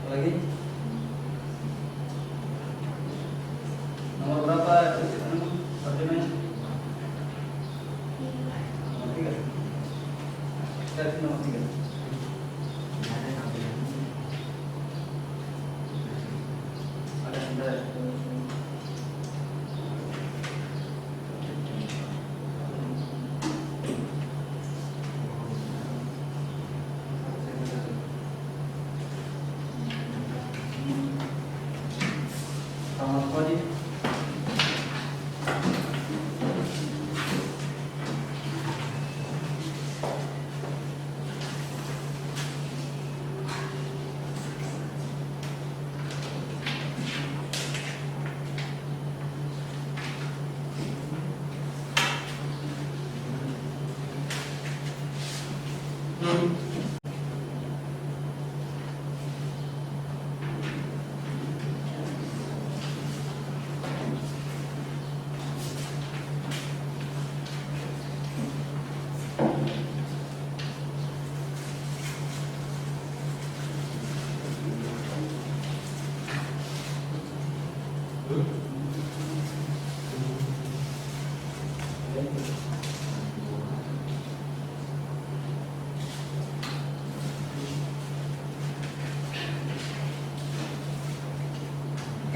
Lagi nomor berapa Arduino? Nomor 3. Kita nomor 3. Ada sebentar. Selamat pagi.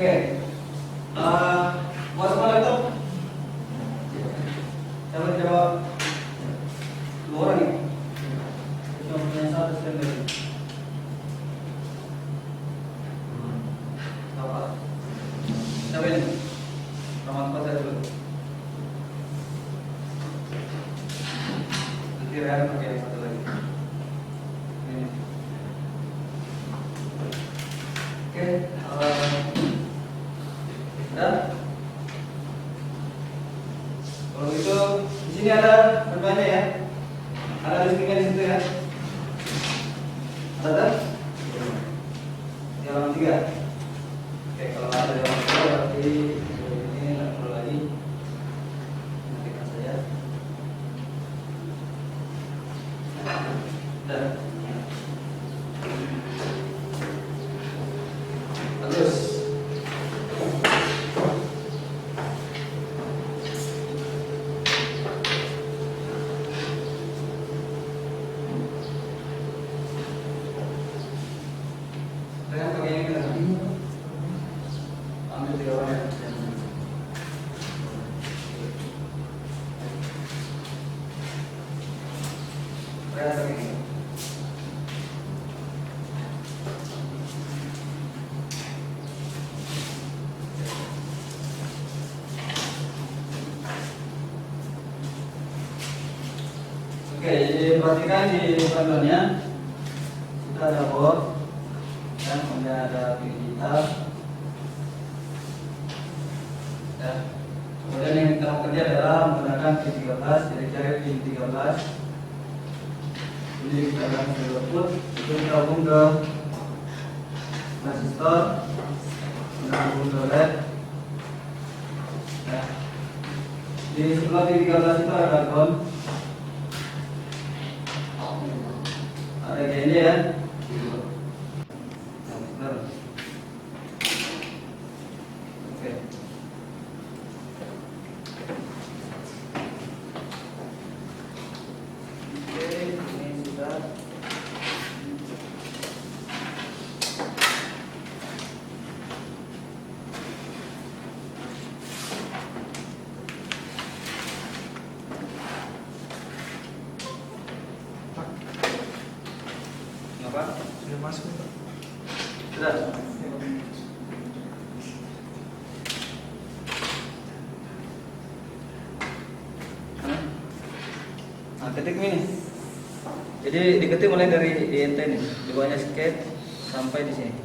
Oke, mau semua laptop? Siapa jawab? 2 orang nih. Cuma punya 1 standby. Apa? Siapa ini? Ramad saya dulu. Nanti Rehan pakai yang satu lagi. Ini. Oke, dan kalau gitu di sini ada berbanyak ya, ada listriknya di situ ya, ada di halaman 3. Oke, kalau ada di halaman 3 berarti ini nggak perlu lagi. Sudah. Bagus. Dengan begini kita ambil 3 orang ya. Dengan begini. Oke, jadi perhatikan di panduannya kita ada board dan kemudian ada pilih digital. Ya. Kemudian yang kita kerja adalah menggunakan pin 13, jadi cari pin 13. Ini kita akan output, itu kita hubung ke resistor, kita hubung ke LED. Ya. Di sebelah pin 13 itu ada ground. Ada gini ya. Benar. Oke. Oke, ini sudah. Apa? Sudah masuk Pak. Sudah. Nah, ketik ini. Jadi diketik mulai dari INT nih, di bawahnya skate sampai di sini.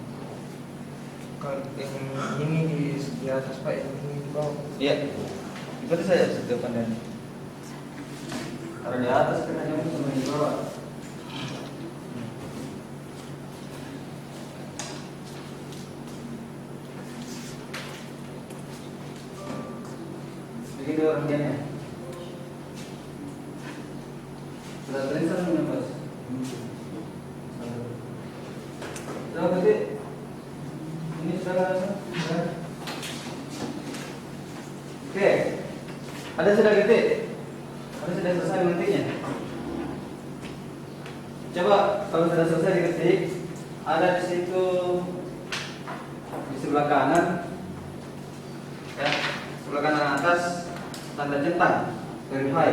Kalau yang ini di atas Pak, yang ini di bawah. Iya. Ikuti saya ke depan dan taruh di atas kan hanya sama di bawah. Begini orang dia. Sudah tulisan belum Mas? Sudah ketik. Ini sudah. Oke. Ada sudah ketik. Ada sudah selesai mengetiknya. Coba kalau sudah selesai diketik, ada di situ di sebelah kanan, ya, sebelah kanan atas tanda centang verify.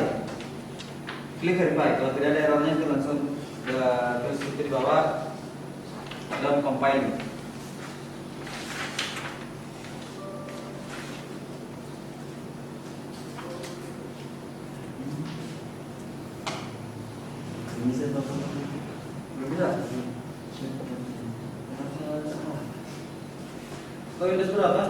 Klik verify. Kalau tidak ada errornya itu langsung terus di bawah down compile. Bisa belum bisa. Kau Windows berapa?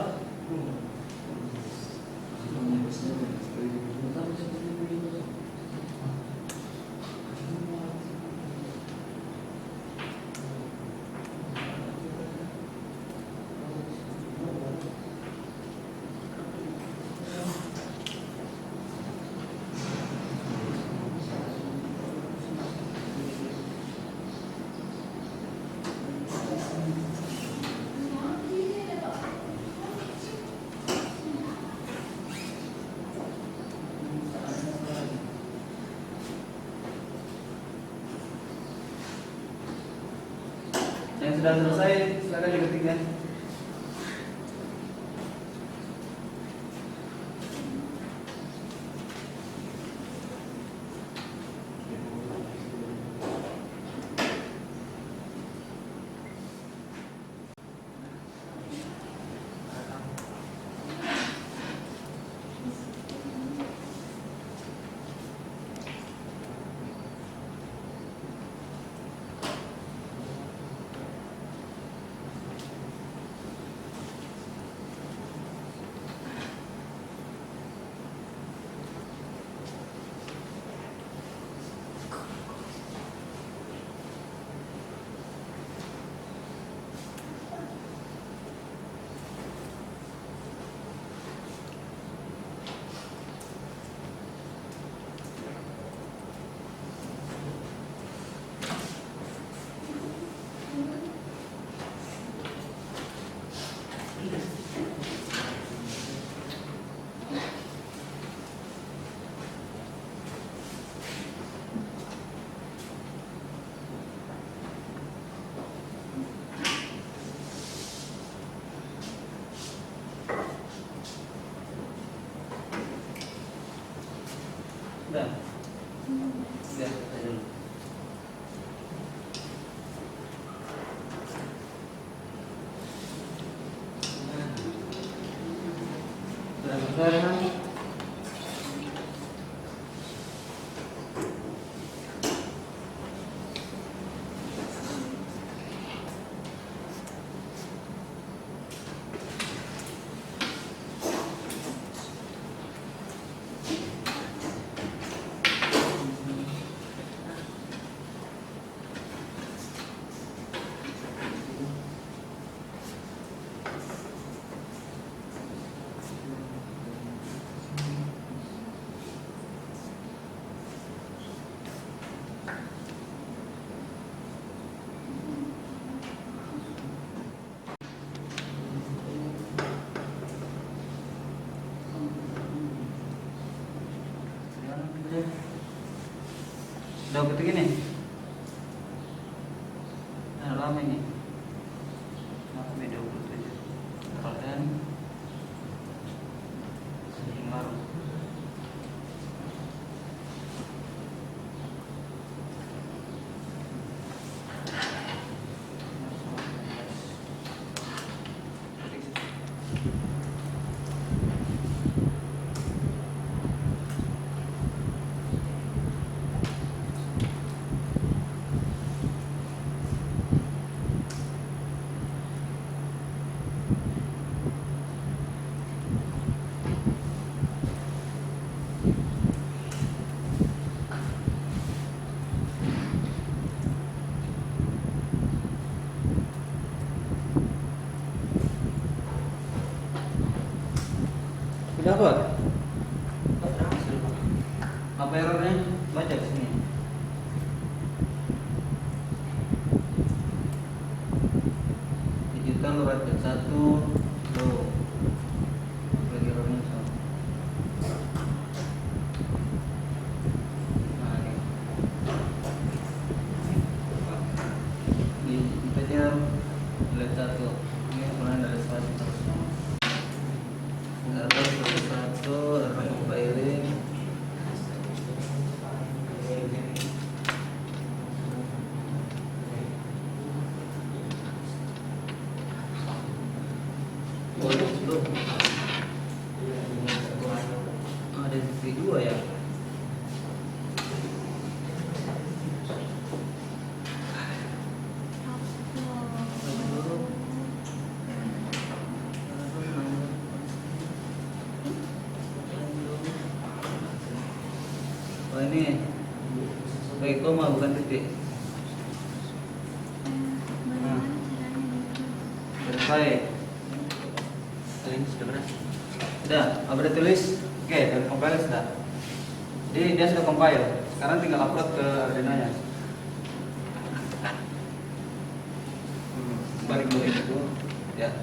Yang sudah selesai silakan diketik ya. Udah. Udah, saya dulu. Sudah selesai Rehan? Udah ketik ini? Nah, lama ini. Sampai 27. Perhatian. Baru. Udah kok? Apa errornya? Baca ke sini. Digital right 1 low. Lagi errornya sama. Nah, ini. Di integer right 1. Ini ukuran dari 1 terus. Ada V2 ya. Oh ini pakai koma bukan titik. Nah, selesai. Ini sudah beres. Sudah, apa tulis? Oke, dari compile sudah. Jadi dia sudah compile. Sekarang tinggal upload ke Arduino-nya. Balik dulu itu. Ya.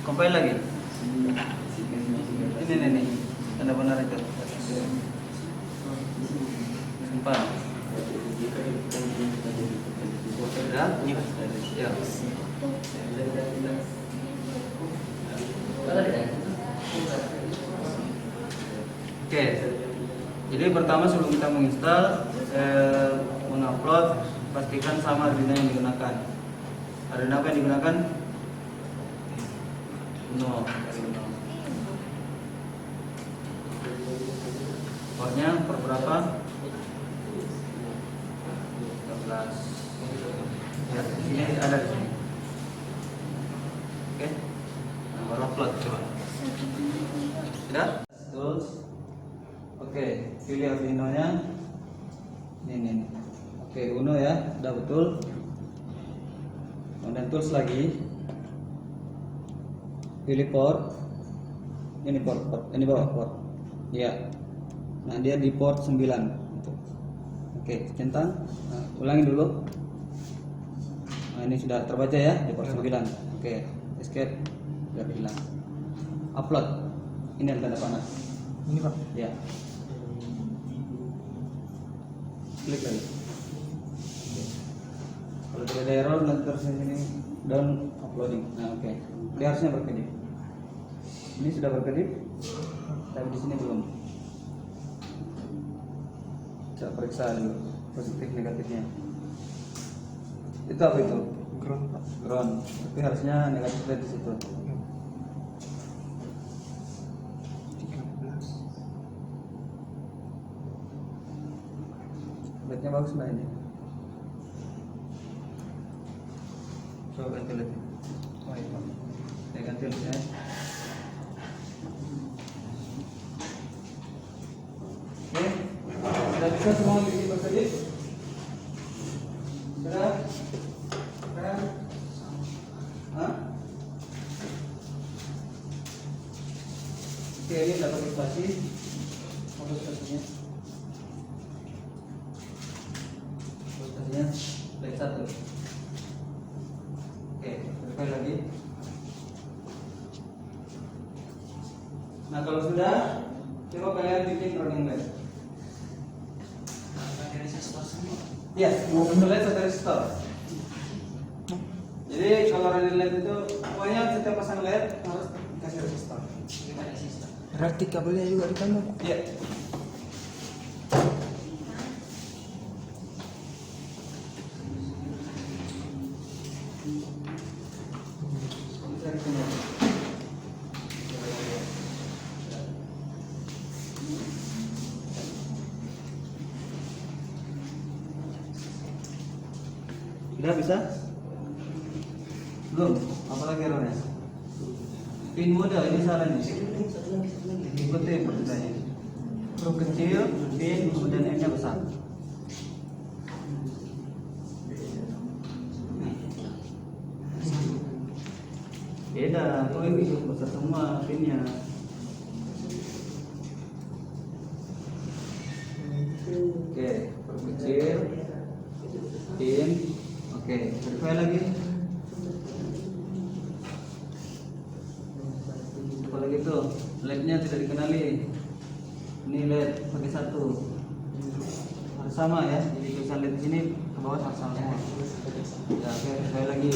Compile lagi. Ini. Tanda benar itu. Simpan. Sudah? Ya. Oke. Jadi pertama sebelum kita menginstal, mengupload, pastikan sama Arduino yang digunakan. Arduino apa yang digunakan? Uno. Portnya per berapa? 13. Ya, di sini ada di sini. Oke. Nah, baru upload coba. Sudah? Tools. Oke, pilih Arduino-nya. Ini. Oke, Uno ya, udah betul. Kemudian tools lagi. Pilih port. Ini port. Ini bawah port. Ya. Nah, dia di port 9. Oke, centang. Nah, ulangi dulu. Nah, ini sudah terbaca ya di port 9. Oke, escape. Sudah hilang. Upload. Ini yang tanda panah. Ini Pak. Ya. Klik lagi. Kalau tidak ada error nanti terus sini down uploading. Nah, oke. Dia harusnya berkedip. Ini sudah berkedip, tapi di sini belum. Coba periksa dulu positif negatifnya. Itu apa itu? Ground Pak. Ground. Tapi harusnya negatif di situ. 13. Lihatnya bagus nggak ini? Coba ganti lihatnya. Oh iya Pak. Saya ganti lihatnya. Oke, sudah bisa semua bikin berkedip? Sudah? Sudah? Hah? Oke, ini dapat dikasih. Fokus kasihnya. Fokus kasihnya. Baik satu. Oke, sekali lagi. Nah, kalau sudah, coba kalian bikin running lab. Iya, untuk lab satu resistor. Jadi kalau running lab itu pokoknya setiap pasang lab harus kasih resistor. Berarti kabelnya juga ditambah Pak. Iya. Sudah bisa? Belum? Apalagi Rones? Pin model ini salah nih. Ikuti perbedaannya. Huruf kecil, pin, kemudian M-nya besar. Beda, oh ini besar semua pinnya. Oke, huruf kecil, pin. Oke, verify lagi. Apalagi itu, LED-nya tidak dikenali. Ini LED pakai satu. Harus sama ya. Jadi tulisan LED di sini ke bawah harus sama semua. Ya, oke, verify lagi.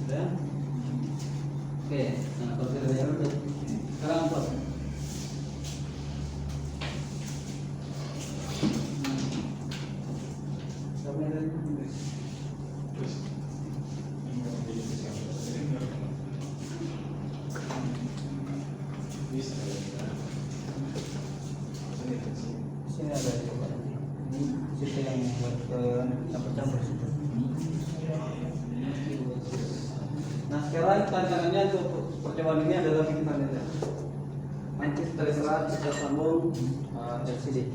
Sudah? Oke, nah kalau sudah bayar udah. Sekarang apa? Sini ada coba. Ini situ yang buat campur-campur situ. Nah sekarang tantangannya untuk percobaan ini adalah bikin magnet. Mancis tali serat, kita sambung LCD.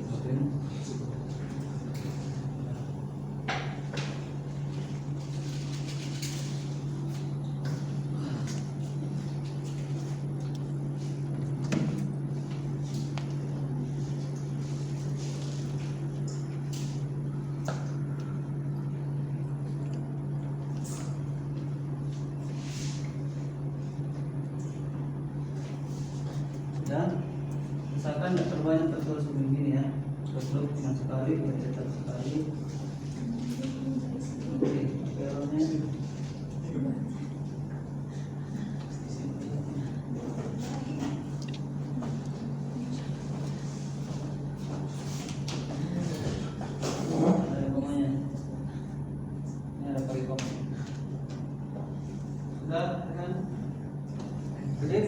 Dan misalkan yang terbanyak tertulis begini ya, tertulis cuma sekali, tidak sekali. Oke, errornya. Ada komanya. Ini ada polycom. Sudah kan? Jadi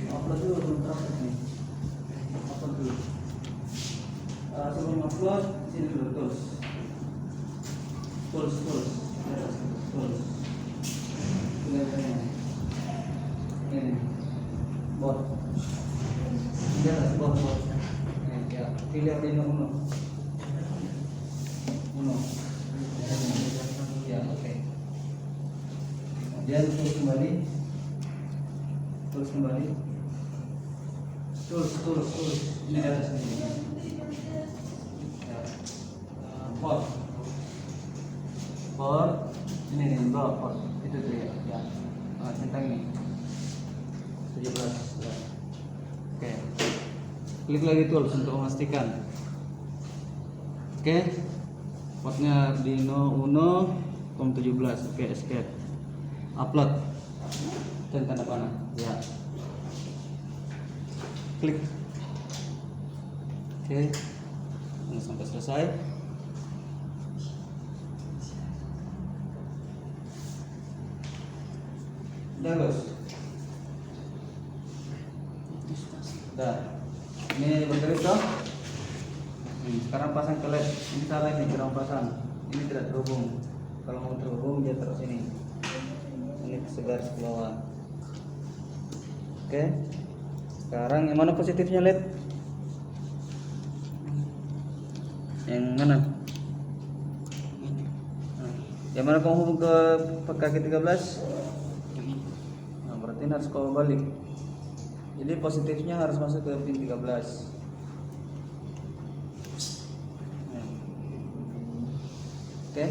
upload dulu belum terupload nih. Upload dulu. Sebelum upload sini dulu tools. Tools. Ini bot. Di atas bot. Ya, pilih Arduino Uno. Ya, oke. Kemudian tulis kembali. Tulis kembali. Tulis. Ini di atas ini. Ya. Port. Ini nih bawah port. Itu tuh ya. Ya. Centang ini. 17. Ya. Oke. Klik lagi tools untuk memastikan. Oke. Portnya Arduino Uno COM17. Oke, escape. Upload. Dan tanda panah. Ya. Klik. Oke. Tunggu sampai selesai. Udah, Bos. Udah. Ini bergerak toh? Sekarang pasang ke LED. Ini salah nih, kurang pasang. Ini tidak terhubung. Kalau mau terhubung dia terus ini. Ini segaris ke bawah. Oke. Sekarang yang mana positifnya LED? Yang mana? Yang mana kamu hubung ke kaki 13? Nah, berarti harus kau balik. Jadi positifnya harus masuk ke pin 13. Oke.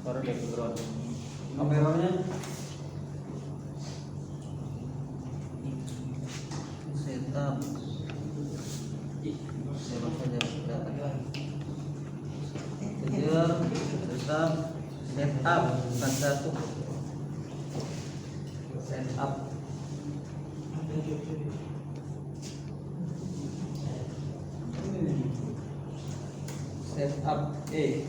Baru dia ground. Kameranya setup. Setup bukan satu. Setup. Setup ya.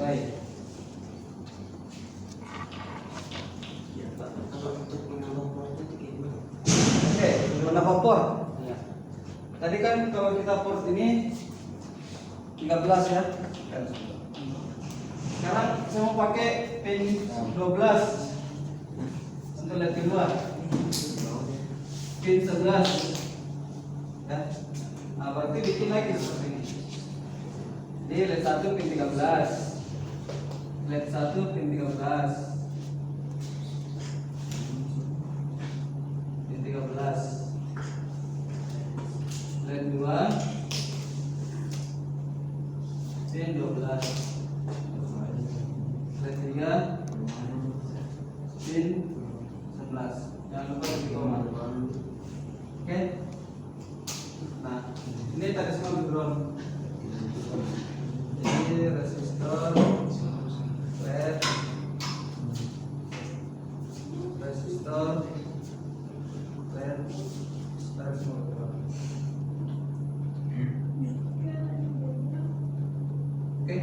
Baik. Oke, menambah port. Ya. Tadi kan kalau kita port ini 13 ya. Sekarang saya mau pakai pin 12 untuk LED kedua. Pin 11 ya. Nah, berarti bikin lagi seperti ini. Jadi LED 1 pin 13, LED 1 pin 13, pin 13, LED 2 pin 12, LED 3 pin 11. Jangan lupa di koma. Oke. Nah, ini tadi semua background. Ini resistor, LED, resistor, LED, tarik semua background. Oke.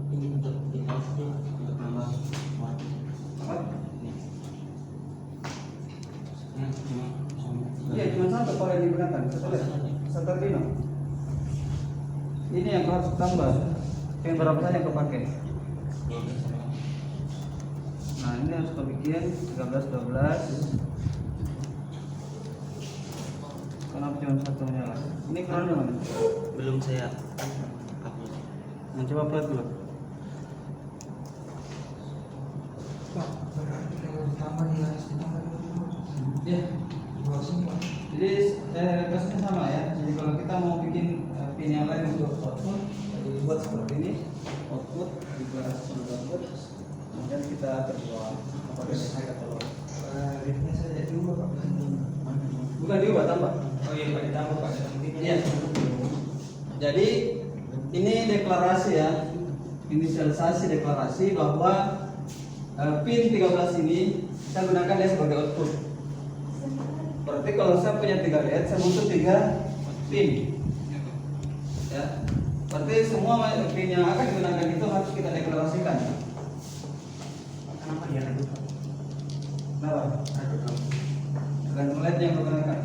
Ini untuk device-nya untuk nambah watt. Apa? Iya, cuma satu kalau yang digunakan. Satu Arduino. Ini yang kau harus tambah. Yang berapa saja yang kau pakai? Nah, ini harus kau bikin 13, 12. Kenapa cuma satu menyala? Ini groundnya mana? Belum saya upload. Nah, coba upload dulu. Pak, berarti kalau ditambah dia harus ditambah dulu. Ya. Dua semua. Jadi requestnya sama ya. Jadi kalau kita mau bikin pin yang lain untuk output, dibuat seperti ini. Output deklarasi sebagai output. Kemudian kita terbuat apa saya kalau Ritnya saja dulu Pak. bukan diubah tambah. Oh iya Pak, ditambah Pak. Iya. Jadi ini deklarasi ya. Inisialisasi deklarasi bahwa pin 13 ini saya gunakan dia sebagai output. Berarti kalau saya punya 3 LED, saya butuh 3 pin. Ya. Berarti semua pin yang akan digunakan itu harus kita deklarasikan. Kenapa dia redup Pak? Kenapa? Tergantung LED yang digunakan.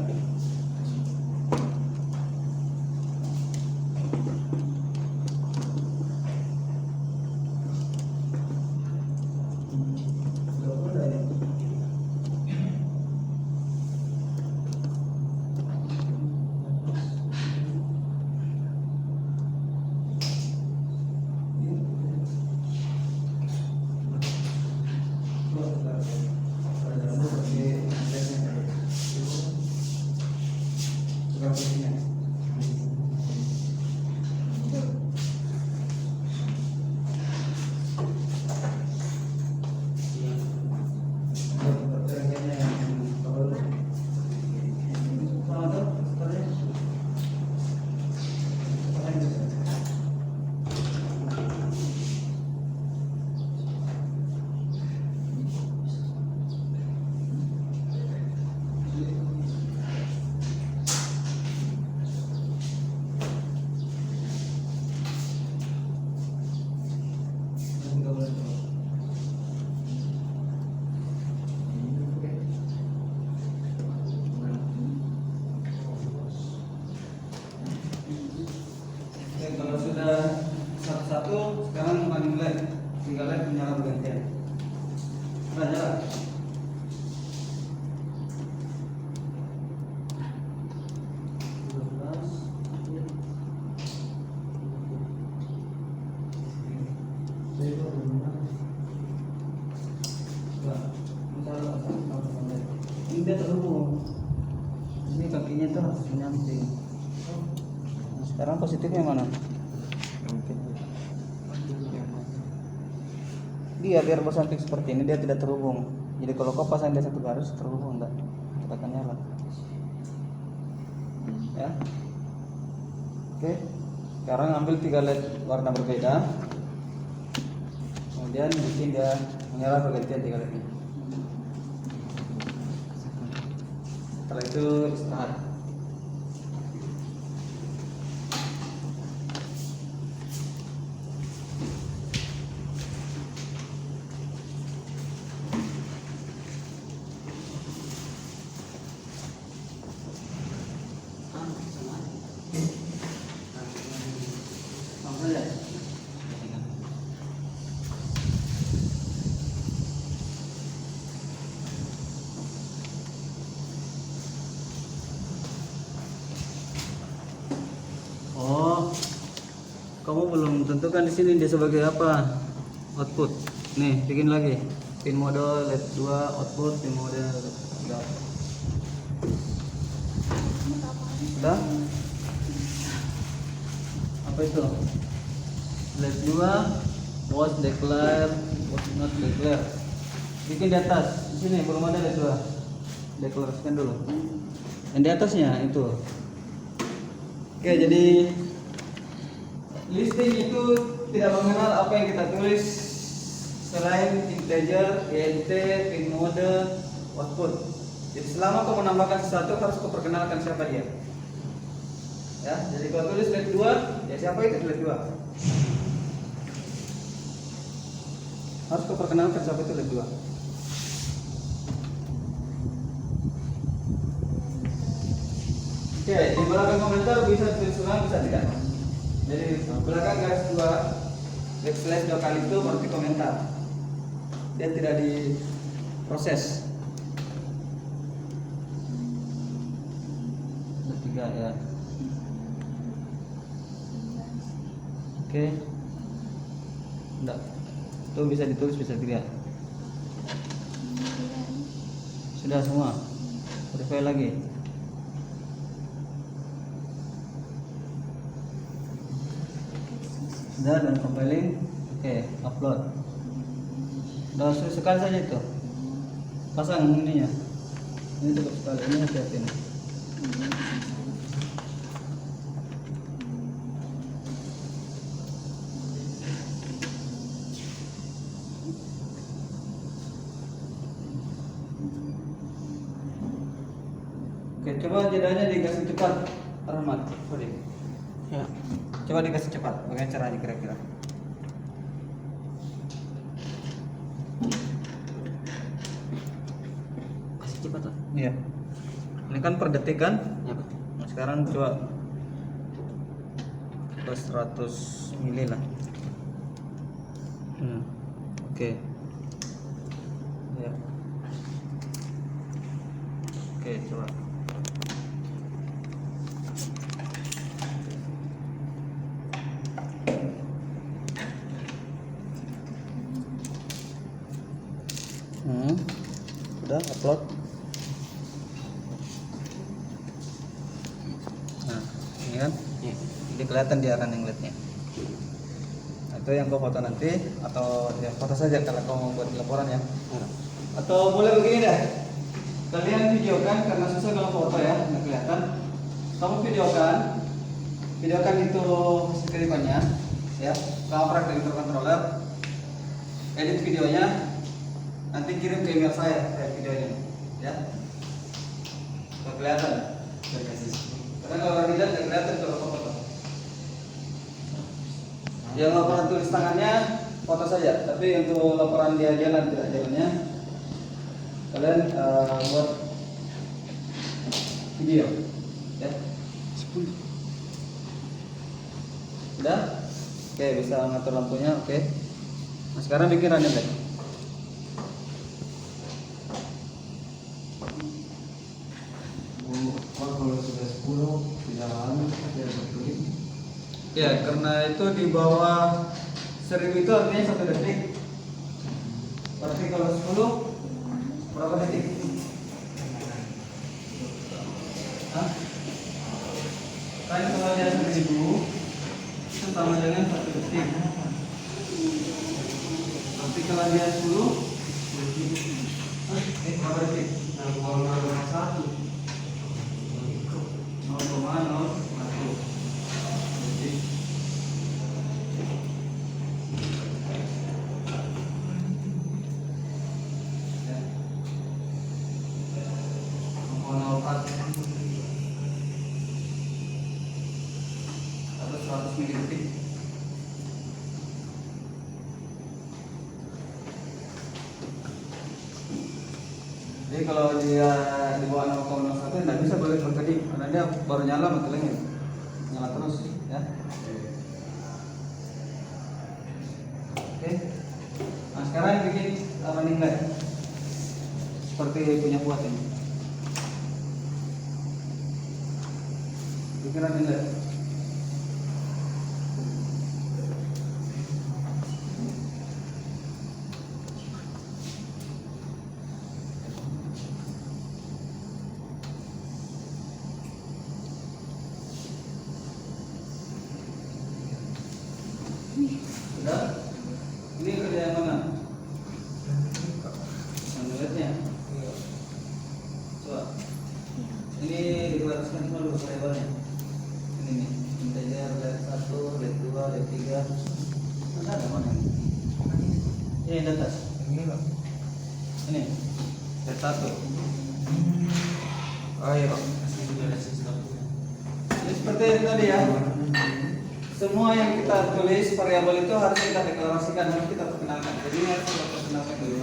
lihat menyala bergantian. Nah, nyala. Ini dia terhubung. Ini kakinya tuh harus menyamping. Nah, sekarang positifnya mana? Mungkin. Dia biar bersamping seperti ini dia tidak terhubung. Jadi kalau kau pasang dia satu garis terhubung enggak? Kita akan nyala. Ya. Oke. Sekarang ambil 3 LED warna berbeda. Kemudian bikin dia menyala bergantian 3 LED ini. Setelah itu istirahat. Langsung saja. Oh, kamu belum tentukan di sini dia sebagai apa? Output. Nih, bikin lagi. Pin mode LED 2 output, pin mode LED 3. Sudah? Apa itu? LED 2 was declare, was not declare. Bikin di atas. Di sini belum ada LED 2. Deklarasikan dulu. Dan di atasnya itu. Oke, jadi listing itu tidak mengenal apa yang kita tulis selain integer, int, pin mode, output. Jadi selama kau menambahkan sesuatu harus kau perkenalkan siapa dia. Ya, jadi kalau tulis LED 2, ya siapa itu LED 2? Harus kau perkenalkan siapa itu LED 2. Oke, di belakang komentar bisa tulis ulang, bisa tidak. Jadi belakang garis 2 backslash 2 kali itu berarti komentar. Dia tidak diproses. Ketiga ya. Oke. Enggak. Itu bisa ditulis bisa tidak. Sudah semua. Verify lagi. Sudah dan compiling. Oke, upload. Udah sekali saja itu. Pasang ininya. Ini cukup sekali. Ini hati-hati nih. Oke, coba jedanya dikasih cepat, Rahmat. Sorry. Ya. Coba dikasih cepat. Bagaimana caranya kira-kira? Kasih cepat lah. Iya. Ini kan per detik kan? Ya betul. Nah, sekarang coba plus 100 mili lah. Oke. Ya. Oke, coba. Udah upload. Nah, ini kan? Ya. Jadi kelihatan dia running LED-nya. Nah, itu yang kau foto nanti atau ya foto saja kalau kau mau buat laporan ya. Ya. Atau boleh begini deh. Kalian videokan karena susah kalau foto ya, nggak kelihatan. Kamu videokan itu sekelipannya ya. Kamu praktek dari microcontroller. Edit videonya. Nanti kirim ke email saya videonya ya. Nggak kelihatan. Karena kalau orang lihat nggak kelihatan kalau foto. Yang laporan tulis tangannya foto saja, tapi untuk laporan dia jalan tidak jalannya kalian buat video ya. 10. Udah? Oke, bisa ngatur lampunya, oke. Nah, sekarang bikin running back. Kalau sudah 10 tidak lama dia berkelit. Ya, karena itu di bawah 1000 itu artinya 1 detik. Berarti kalau 10 berapa detik? Hah? Kan kalau dia 1000 itu sama dengan 1 detik. Berarti kalau dia 10 berapa detik? 0,01 detik. Atau 100 milidetik. Jadi kalau dia di bawah 0,01 tidak bisa boleh berkedip karena dia baru nyala metelingnya nyala terus ya. Oke. Nah sekarang bikin running light seperti punya buat ini. Bikin running light. Sudah? Ini kerja yang mana? Menurutnya? Coba. Ini dikeluarkan cuma dulu variabelnya. Ini nih, integer led 1, led 2, led 3. Ada mana ini? Ini di atas. Ini enggak. Ini led 1. Oh iya Pak. Jadi seperti yang tadi ya. Semua yang kita tulis variabel itu harus kita deklarasikan, harus kita perkenalkan. Jadi ini harus kita perkenalkan dulu.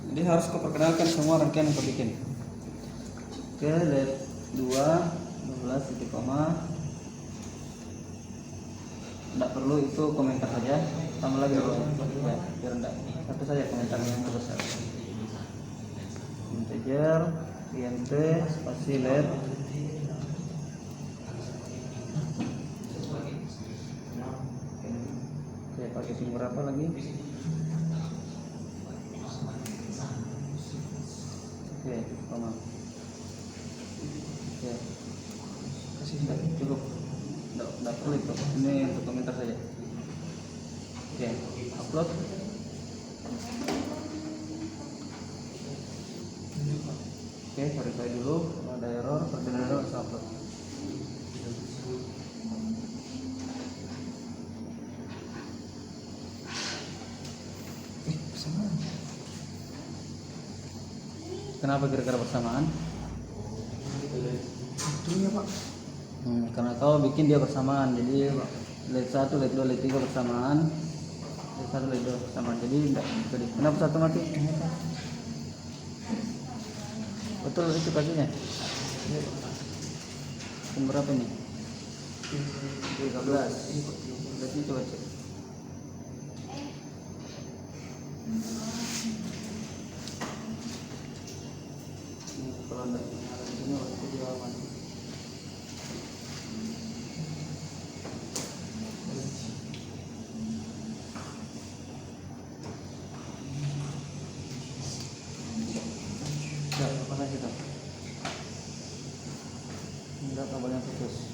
Jadi harus kau perkenalkan semua rangkaian yang kau bikin. Oke, led 2, 12 titik koma. Tidak perlu itu komentar saja. Tambah lagi ya, biar enggak. Satu saja komentarnya yang besar. Integer int spasi led oke pakai sumber apa lagi oke koma oke kasih cukup enggak perlu itu ini untuk komentar saja oke upload. Oke, verify dulu. Kalau ada error, perjalanan harus upload. Bersamaan. Kenapa kira-kira bersamaan? Itunya Pak. Karena kau bikin dia bersamaan. Jadi led 1, led 2, led 3 bersamaan. Led 1, led 2 bersamaan. Jadi enggak jadi. Kenapa satu mati? Betul itu kasihnya. Berapa ini? 13. Berarti coba cek. Kalau enggak nyala di sini waktu dia mati. Ya, apa lagi tuh? Enggak, kabelnya putus.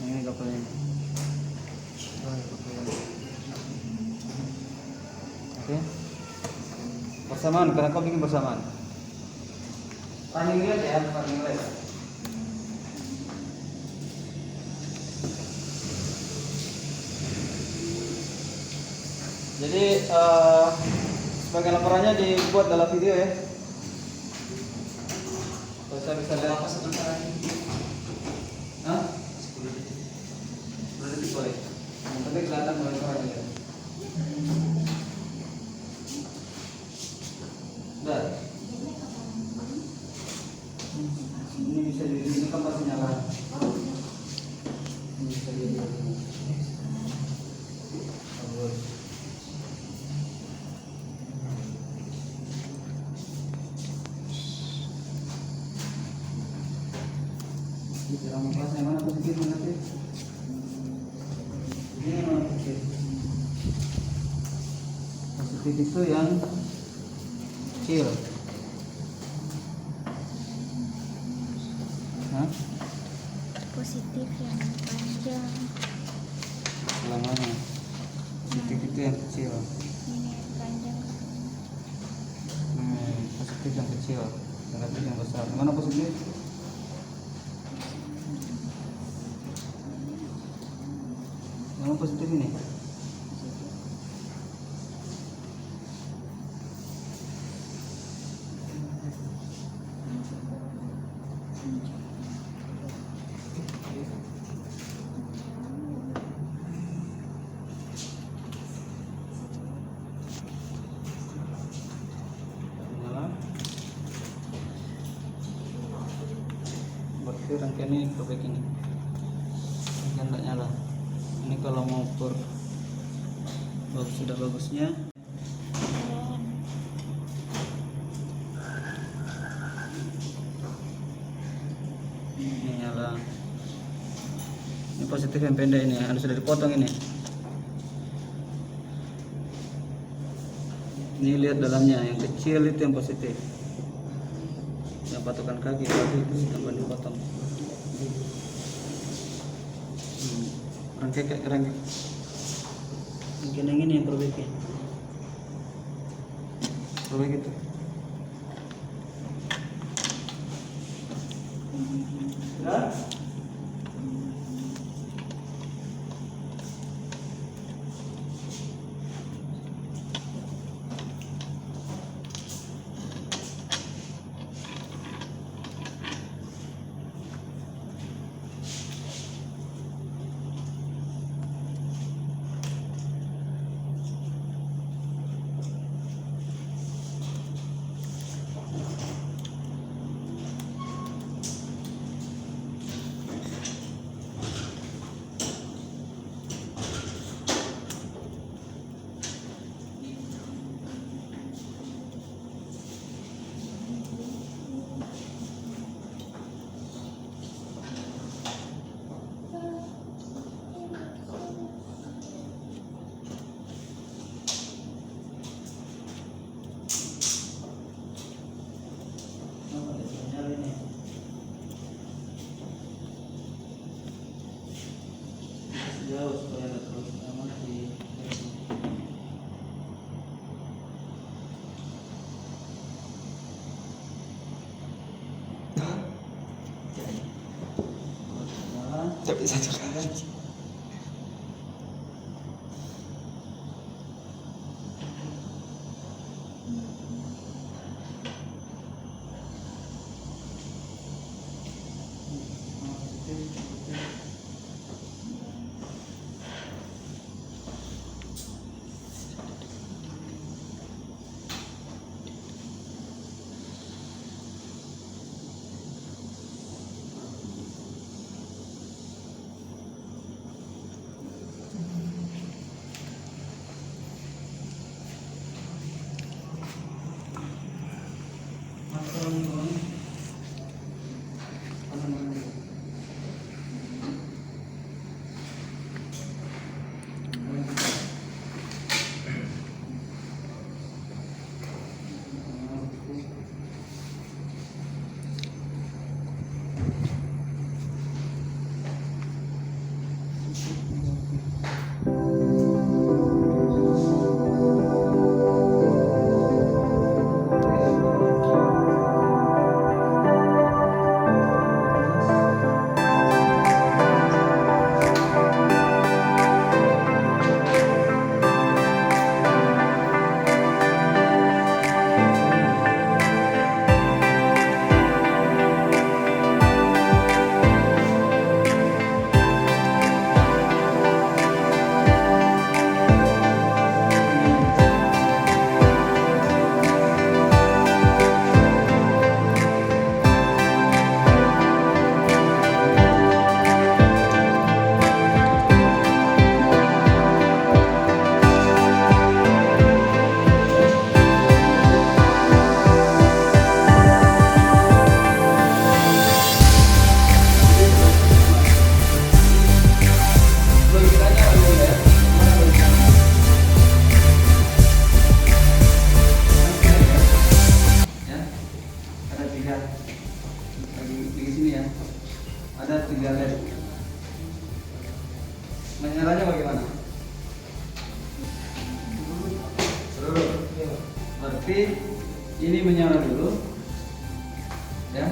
Ini kabelnya. Oke. Bersamaan, karena kau bikin bersamaan. Running light ya, running light. Jadi sebagai laporannya dibuat dalam video ya. Kalau saya bisa lihat apa sebentar ini. Hah? 10 detik boleh. Yang penting kelihatan mulai suaranya ya. Udah. Ini bisa direkam pasti Cara membahasnya mana positif mana negatif? Ini mana positif? Positif itu yang kecil. Hah? Positif yang panjang, Selamanya. Positif itu yang kecil. ini yang panjang. Positif yang kecil, negatif yang besar. Mana positif? Yang positif ini. Nyala. Berarti rangkaian ini perbaiki ini. Rangkaian tak nyala. Ini kalau mau ukur bagus sudah bagusnya. Ini nyala. Ini positif yang pendek ini, harus sudah dipotong ini. Ini lihat dalamnya, yang kecil itu yang positif. Yang patokan kaki itu tambah dipotong. Rangkai mungkin yang ini yang perbaiki. Perbaiki itu. Sudah? Jauh supaya nggak terlalu lama di Tapi satu kali. Ada 3 LED. Menyalanya bagaimana? Dulu. Berarti ini menyala dulu, ya,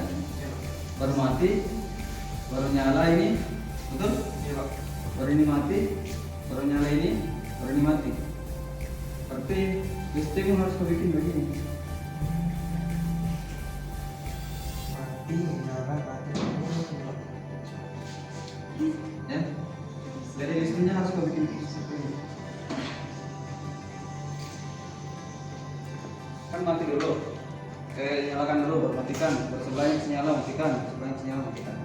baru mati, baru nyala ini, betul? Iya Pak. Baru ini mati, baru nyala ini, baru ini mati. Berarti listrik harus kau bikin begini. Mati nyala mati. Ya, jadi listriknya harus kau bikin seperti ini. Kan mati dulu, nyalakan dulu, baru matikan, baru sebelahnya senyala matikan, sebelahnya senyala matikan.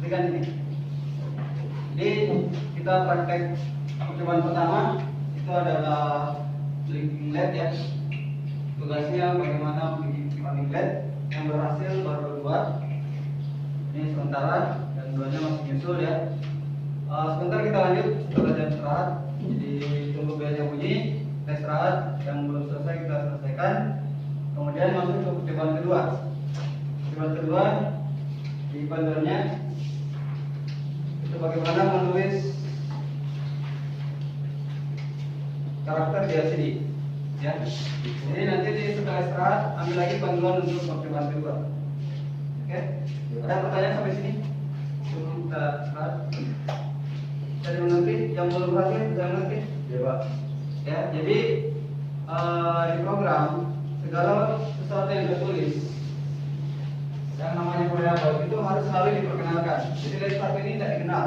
Perhatikan ini. Jadi kita praktek percobaan pertama itu adalah blinking LED ya. Tugasnya bagaimana bikin LED yang berhasil baru 2. Ini sementara dan 2-nya masih nyusul ya. Sebentar kita lanjut setelah jam istirahat. Jadi tunggu belnya bunyi, kita istirahat. Yang belum selesai kita selesaikan. Kemudian masuk ke percobaan kedua. Percobaan kedua di panduannya itu bagaimana menulis karakter di LCD ya. Jadi nanti setelah istirahat ambil lagi panduan untuk percobaan kedua. Oke? Ada pertanyaan sampai sini? Sebelum kita istirahat. Jadi mengerti? Yang belum berhasil sudah mengerti? Ya Pak. Ya, jadi di program segala sesuatu yang tertulis yang namanya variabel itu harus selalu diperkenalkan. Jadi LED satu ini tidak dikenal.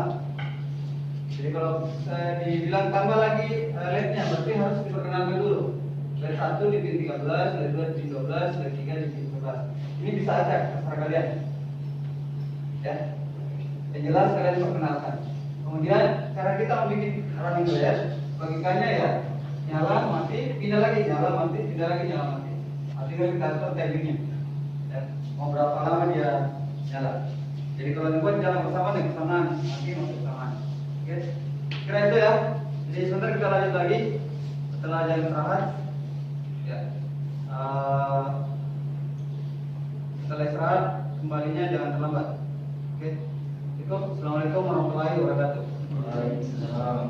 Jadi kalau saya dibilang tambah lagi LED-nya berarti harus diperkenalkan dulu. LED 1 di pin 13, LED 2 di pin 12, LED 3 di pin 11. Ini bisa acak terserah kalian. Ya. Yang jelas kalian perkenalkan. Kemudian cara kita membuat running LED, bagikannya ya nyala mati, pindah lagi nyala mati, pindah lagi nyala mati. Artinya kita atur timingnya. Ya. Mau berapa lama dia nyala. Jadi kalau dibuat jalan bersama dengan bersamaan, nanti masuk bersamaan. Oke, kira itu ya. Jadi sebentar kita lanjut lagi setelah jam istirahat. Ya. Setelah istirahat kembalinya jangan terlambat. Oke. Assalamualaikum warahmatullahi wabarakatuh. Waalaikumsalam.